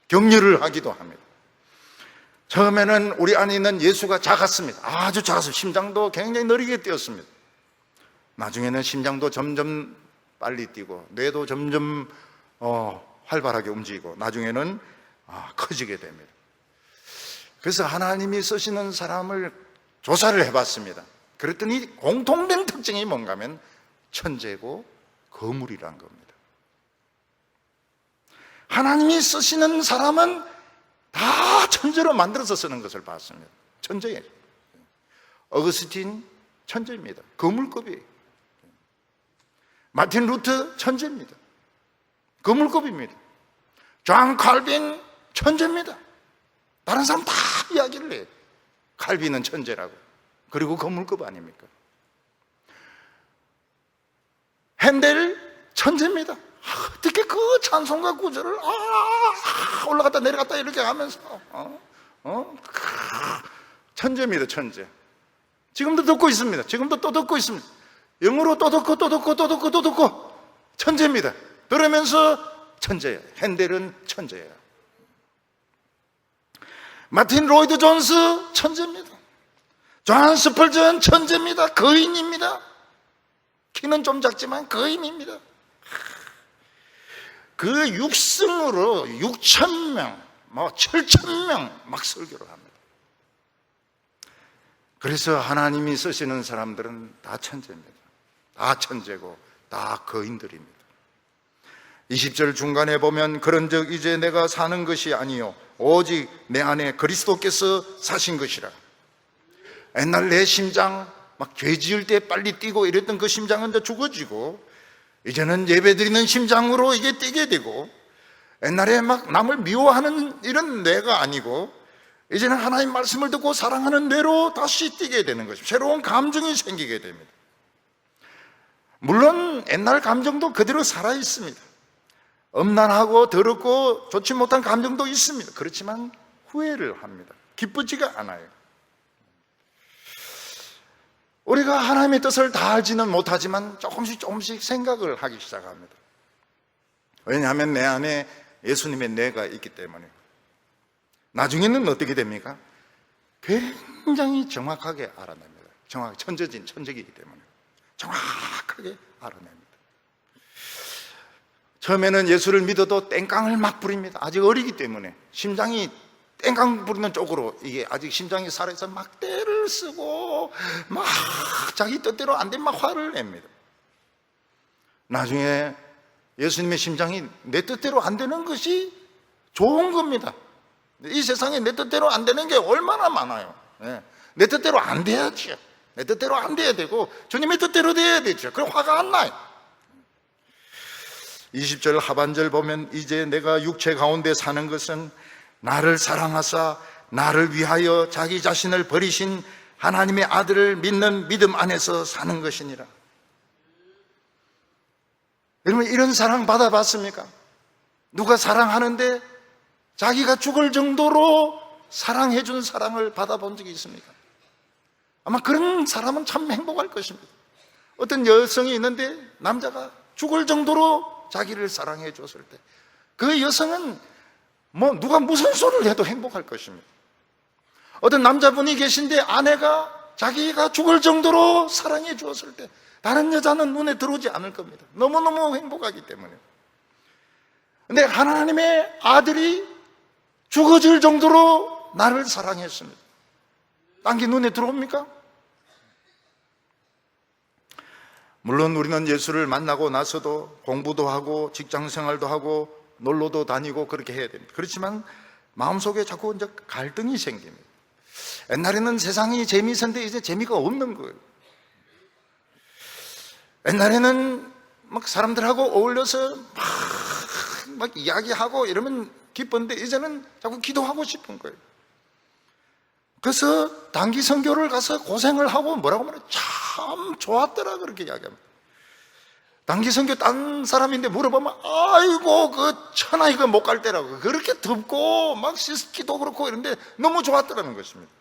격려를 하기도 합니다. 처음에는 우리 안에 있는 예수가 작았습니다. 아주 작았어요. 심장도 굉장히 느리게 뛰었습니다. 나중에는 심장도 점점 빨리 뛰고 뇌도 점점 활발하게 움직이고 나중에는 커지게 됩니다. 그래서 하나님이 쓰시는 사람을 조사를 해봤습니다. 그랬더니 공통된 특징이 뭔가 하면 천재고 거물이란 겁니다. 하나님이 쓰시는 사람은 다 천재로 만들어서 쓰는 것을 봤습니다. 천재예요. 어거스틴 천재입니다. 거물급이에요. 마틴 루터 천재입니다. 거물급입니다. 존 칼빈 천재입니다. 다른 사람 다 이야기를 해요. 칼빈은 천재라고. 그리고 거물급 아닙니까? 핸델 천재입니다. 어떻게 그 찬송가 구절을 올라갔다 내려갔다 이렇게 하면서 천재입니다. 천재. 지금도 듣고 있습니다. 지금도 또 듣고 있습니다. 영어로 또 듣고 천재입니다. 들으면서 천재예요. 핸델은 천재예요. 마틴 로이드 존스 천재입니다. 존 스펄전 천재입니다. 거인입니다. 키는 좀 작지만 거인입니다. 그 육성으로 6,000명, 7,000명 막 설교를 합니다. 그래서 하나님이 쓰시는 사람들은 다 천재입니다. 다 천재고 다 거인들입니다. 20절 중간에 보면 그런즉 이제 내가 사는 것이 아니요 오직 내 안에 그리스도께서 사신 것이라. 옛날 내 심장 막 죄 지을 때 빨리 뛰고 이랬던 그 심장은 이제 죽어지고 이제는 예배드리는 심장으로 이게 뛰게 되고 옛날에 막 남을 미워하는 이런 뇌가 아니고 이제는 하나님 말씀을 듣고 사랑하는 뇌로 다시 뛰게 되는 것입니다. 새로운 감정이 생기게 됩니다. 물론 옛날 감정도 그대로 살아있습니다. 엄난하고 더럽고 좋지 못한 감정도 있습니다. 그렇지만 후회를 합니다. 기쁘지가 않아요. 우리가 하나님의 뜻을 다 알지는 못하지만 조금씩 생각을 하기 시작합니다. 왜냐하면 내 안에 예수님의 뇌가 있기 때문에. 나중에는 어떻게 됩니까? 굉장히 정확하게 알아냅니다. 천재이기 때문에 정확하게 알아냅니다. 처음에는 예수를 믿어도 땡깡을 막 부립니다. 아직 어리기 때문에 심장이 땡깡 부리는 쪽으로 이게 아직 심장이 살아있어 막 때를 애를 쓰고 막 자기 뜻대로 안 되면 막 화를 냅니다. 나중에 예수님의 심장이 내 뜻대로 안 되는 것이 좋은 겁니다. 이 세상에 내 뜻대로 안 되는 게 얼마나 많아요. 내 뜻대로 안 돼야죠. 내 뜻대로 안 돼야 되고 주님의 뜻대로 돼야 되죠. 그럼 화가 안 나요. 20절 하반절 보면 이제 내가 육체 가운데 사는 것은 나를 사랑하사 나를 위하여 자기 자신을 버리신 하나님의 아들을 믿는 믿음 안에서 사는 것이니라. 여러분, 이런 사랑 받아봤습니까? 누가 사랑하는데 자기가 죽을 정도로 사랑해 준 사랑을 받아본 적이 있습니까? 아마 그런 사람은 참 행복할 것입니다. 어떤 여성이 있는데 남자가 죽을 정도로 자기를 사랑해 줬을 때 그 여성은 뭐 누가 무슨 소리를 해도 행복할 것입니다. 어떤 남자분이 계신데 아내가 자기가 죽을 정도로 사랑해 주었을 때 다른 여자는 눈에 들어오지 않을 겁니다. 너무너무 행복하기 때문에. 근데 하나님의 아들이 죽어질 정도로 나를 사랑했습니다. 딴 게 눈에 들어옵니까? 물론 우리는 예수를 만나고 나서도 공부도 하고 직장 생활도 하고 놀러도 다니고 그렇게 해야 됩니다. 그렇지만 마음속에 자꾸 이제 갈등이 생깁니다. 옛날에는 세상이 재미있었는데 이제 재미가 없는 거예요. 옛날에는 막 사람들하고 어울려서 막 이야기하고 이러면 기뻤는데 이제는 자꾸 기도하고 싶은 거예요. 그래서 단기 선교를 가서 고생을 하고 뭐라고 말해요? 참 좋았더라 그렇게 이야기합니다. 단기 선교 딴 사람인데 물어보면 아이고 그 천하 이거 못 갈 때라고 그렇게 덥고 막 씻기도 그렇고 이런데 너무 좋았더라는 것입니다.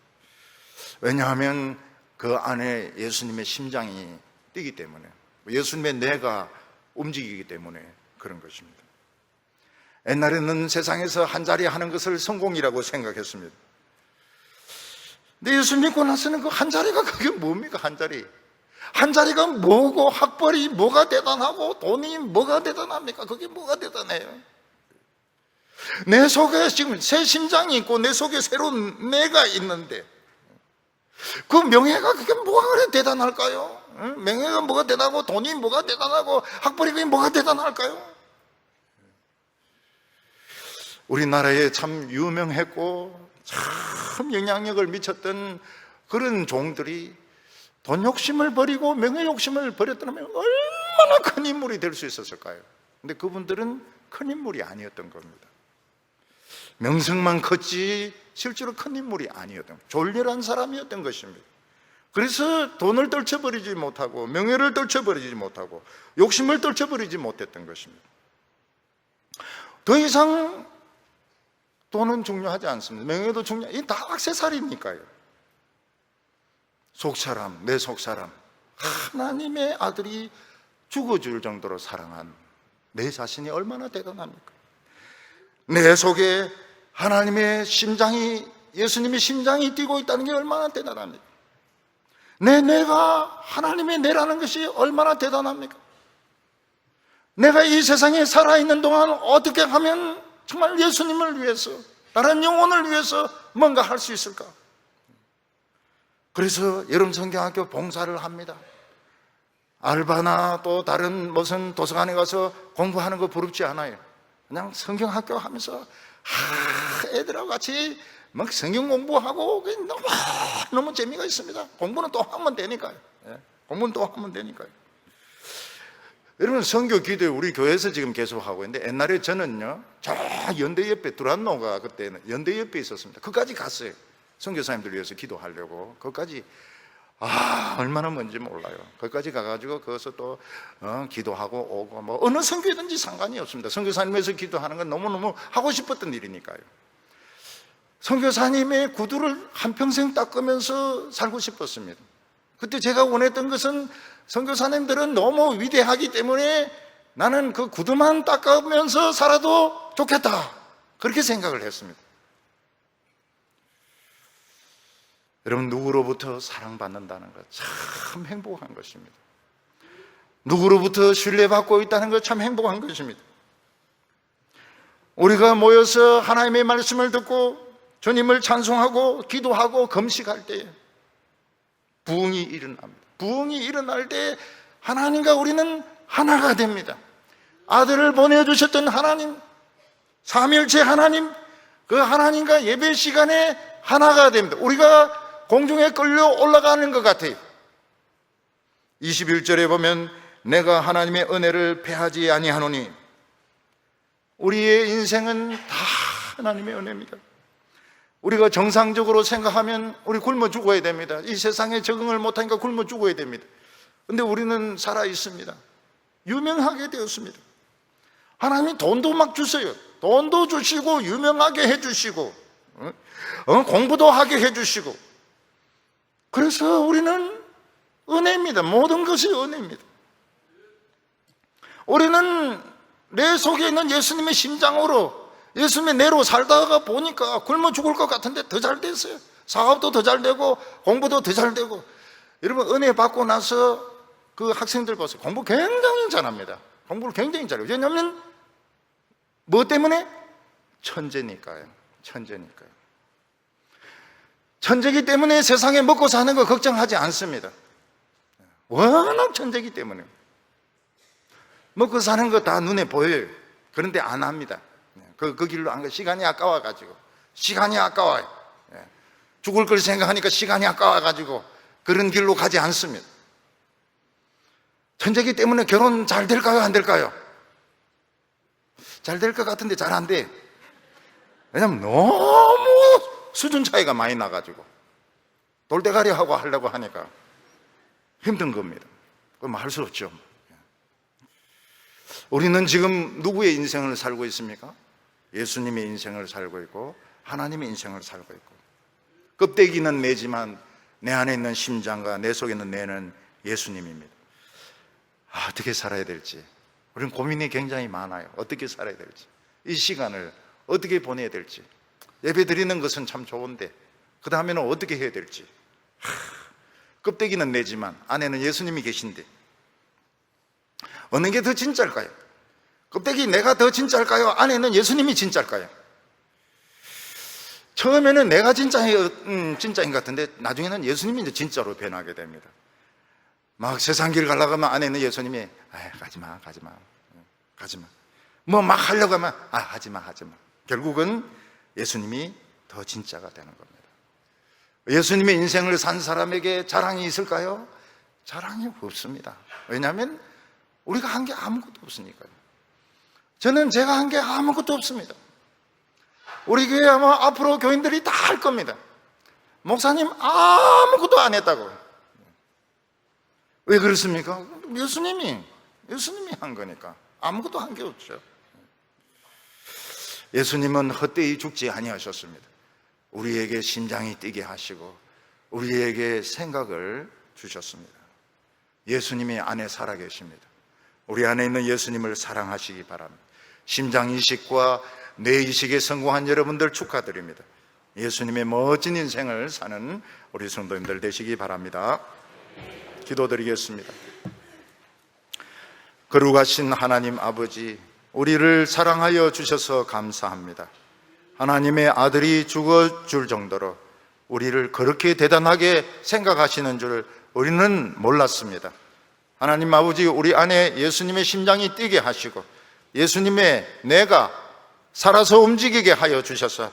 왜냐하면 그 안에 예수님의 심장이 뛰기 때문에 예수님의 뇌가 움직이기 때문에 그런 것입니다. 옛날에는 세상에서 한 자리 하는 것을 성공이라고 생각했습니다. 근데 예수 믿고 나서는 그 한 자리가 그게 뭡니까? 한 자리. 한 자리가 뭐고 학벌이 뭐가 대단하고 돈이 뭐가 대단합니까? 그게 뭐가 대단해요? 내 속에 지금 새 심장이 있고 내 속에 새로운 뇌가 있는데 그 명예가 그게 뭐가 그래 대단할까요? 명예가 뭐가 대단하고 돈이 뭐가 대단하고 학벌이 그게 뭐가 대단할까요? 우리나라에 참 유명했고 참 영향력을 미쳤던 그런 종들이 돈 욕심을 버리고 명예 욕심을 버렸더라면 얼마나 큰 인물이 될 수 있었을까요? 근데 그분들은 큰 인물이 아니었던 겁니다. 명성만 컸지 실제로 큰 인물이 아니었던, 졸렬한 사람이었던 것입니다. 그래서 돈을 떨쳐버리지 못하고 명예를 떨쳐버리지 못하고 욕심을 떨쳐버리지 못했던 것입니다. 더 이상 돈은 중요하지 않습니다. 명예도 이게 다 액세서리니까요. 속사람, 내 속사람, 하나님의 아들이 죽어줄 정도로 사랑한 내 자신이 얼마나 대단합니까? 내 속에 하나님의 심장이, 예수님의 심장이 뛰고 있다는 게 얼마나 대단합니까? 내 뇌가 하나님의 뇌라는 것이 얼마나 대단합니까? 내가 이 세상에 살아있는 동안 어떻게 하면 정말 예수님을 위해서, 다른 영혼을 위해서 뭔가 할 수 있을까? 그래서 여름 성경학교 봉사를 합니다. 알바나 또 다른 무슨 도서관에 가서 공부하는 거 부럽지 않아요. 그냥 성경학교 하면서 애들하고 같이 막 성경 공부하고 너무 재미가 있습니다. 공부는 또 하면 되니까요. 공부는 또 하면 되니까요. 여러분, 선교 기도회 우리 교회에서 지금 계속 하고 있는데 옛날에 저는요 저 연대 옆에 두란노가 그때는 연대 옆에 있었습니다. 그까지 갔어요. 선교사님들 위해서 기도하려고. 거기까지 얼마나 먼지 몰라요. 거기까지 가가지고 거기서 또 기도하고 오고 뭐 어느 선교든지 상관이 없습니다. 선교사님 위해서 기도하는 건 너무너무 하고 싶었던 일이니까요. 선교사님의 구두를 한평생 닦으면서 살고 싶었습니다. 그때 제가 원했던 것은 선교사님들은 너무 위대하기 때문에 나는 그 구두만 닦으면서 살아도 좋겠다, 그렇게 생각을 했습니다. 여러분, 누구로부터 사랑받는다는 것 참 행복한 것입니다. 누구로부터 신뢰받고 있다는 것 참 행복한 것입니다. 우리가 모여서 하나님의 말씀을 듣고 주님을 찬송하고 기도하고 금식할 때에 부흥이 일어납니다. 부흥이 일어날 때 하나님과 우리는 하나가 됩니다. 아들을 보내주셨던 하나님, 삼위일체 하나님, 그 하나님과 예배 시간에 하나가 됩니다. 우리가 공중에 끌려 올라가는 것 같아요. 21절에 보면 내가 하나님의 은혜를 패하지 아니하노니, 우리의 인생은 다 하나님의 은혜입니다. 우리가 정상적으로 생각하면 우리 굶어 죽어야 됩니다. 이 세상에 적응을 못하니까 굶어 죽어야 됩니다. 근데 우리는 살아 있습니다. 유명하게 되었습니다. 하나님이 돈도 막 주세요. 돈도 주시고 유명하게 해주시고 공부도 하게 해주시고, 그래서 우리는 은혜입니다. 모든 것이 은혜입니다. 우리는 내 속에 있는 예수님의 심장으로, 예수님의 내로 살다가 보니까 굶어 죽을 것 같은데 더 잘 됐어요. 사업도 더 잘 되고 공부도 더 잘 되고. 여러분, 은혜 받고 나서 그 학생들 보세요. 공부 굉장히 잘합니다. 공부를 굉장히 잘해요. 왜냐하면 뭐 때문에? 천재니까요. 천재니까요. 천재기 때문에 세상에 먹고 사는 거 걱정하지 않습니다. 워낙 천재기 때문에 먹고 사는 거 다 눈에 보여요. 그런데 안 합니다. 그 길로 안 가. 시간이 아까워가지고. 시간이 아까워요. 죽을 걸 생각하니까 시간이 아까워가지고 그런 길로 가지 않습니다. 천재기 때문에 결혼 잘 될까요? 안 될까요? 잘 될 것 같은데 잘 안 돼. 왜냐면 너무 수준 차이가 많이 나가지고 돌대가리 하고 하려고 하니까 힘든 겁니다. 그럼 할 수 없죠. 우리는 지금 누구의 인생을 살고 있습니까? 예수님의 인생을 살고 있고 하나님의 인생을 살고 있고, 껍데기는 내지만 내 안에 있는 심장과 내 속에 있는 내는 예수님입니다. 어떻게 살아야 될지 우리는 고민이 굉장히 많아요. 어떻게 살아야 될지, 이 시간을 어떻게 보내야 될지. 예배 드리는 것은 참 좋은데 그 다음에는 어떻게 해야 될지. 껍데기는 내지만 안에는 예수님이 계신데 어느 게 더 진짜일까요? 껍데기 내가 더 진짜일까요? 안에는 예수님이 진짜일까요? 처음에는 내가 진짜인 것 같은데 나중에는 예수님이 이제 진짜로 변하게 됩니다. 막 세상 길 가려고 하면 안에 있는 예수님이 가지마 뭐 막 하려고 하면 하지마. 결국은 예수님이 더 진짜가 되는 겁니다. 예수님의 인생을 산 사람에게 자랑이 있을까요? 자랑이 없습니다. 왜냐하면 우리가 한 게 아무것도 없으니까요. 저는 제가 한 게 아무것도 없습니다. 우리 교회 아마 앞으로 교인들이 다 할 겁니다. 목사님 아무것도 안 했다고. 왜 그렇습니까? 예수님이 한 거니까. 아무것도 한 게 없죠. 예수님은 헛되이 죽지 아니하셨습니다. 우리에게 심장이 뛰게 하시고 우리에게 생각을 주셨습니다. 예수님이 안에 살아계십니다. 우리 안에 있는 예수님을 사랑하시기 바랍니다. 심장이식과 뇌이식에 성공한 여러분들 축하드립니다. 예수님의 멋진 인생을 사는 우리 성도님들 되시기 바랍니다. 기도드리겠습니다. 거룩하신 하나님 아버지, 우리를 사랑하여 주셔서 감사합니다. 하나님의 아들이 죽어줄 정도로 우리를 그렇게 대단하게 생각하시는 줄 우리는 몰랐습니다. 하나님 아버지, 우리 안에 예수님의 심장이 뛰게 하시고 예수님의 내가 살아서 움직이게 하여 주셔서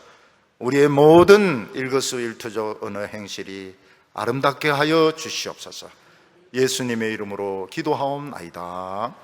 우리의 모든 일거수일투족 어느 행실이 아름답게 하여 주시옵소서. 예수님의 이름으로 기도하옵나이다.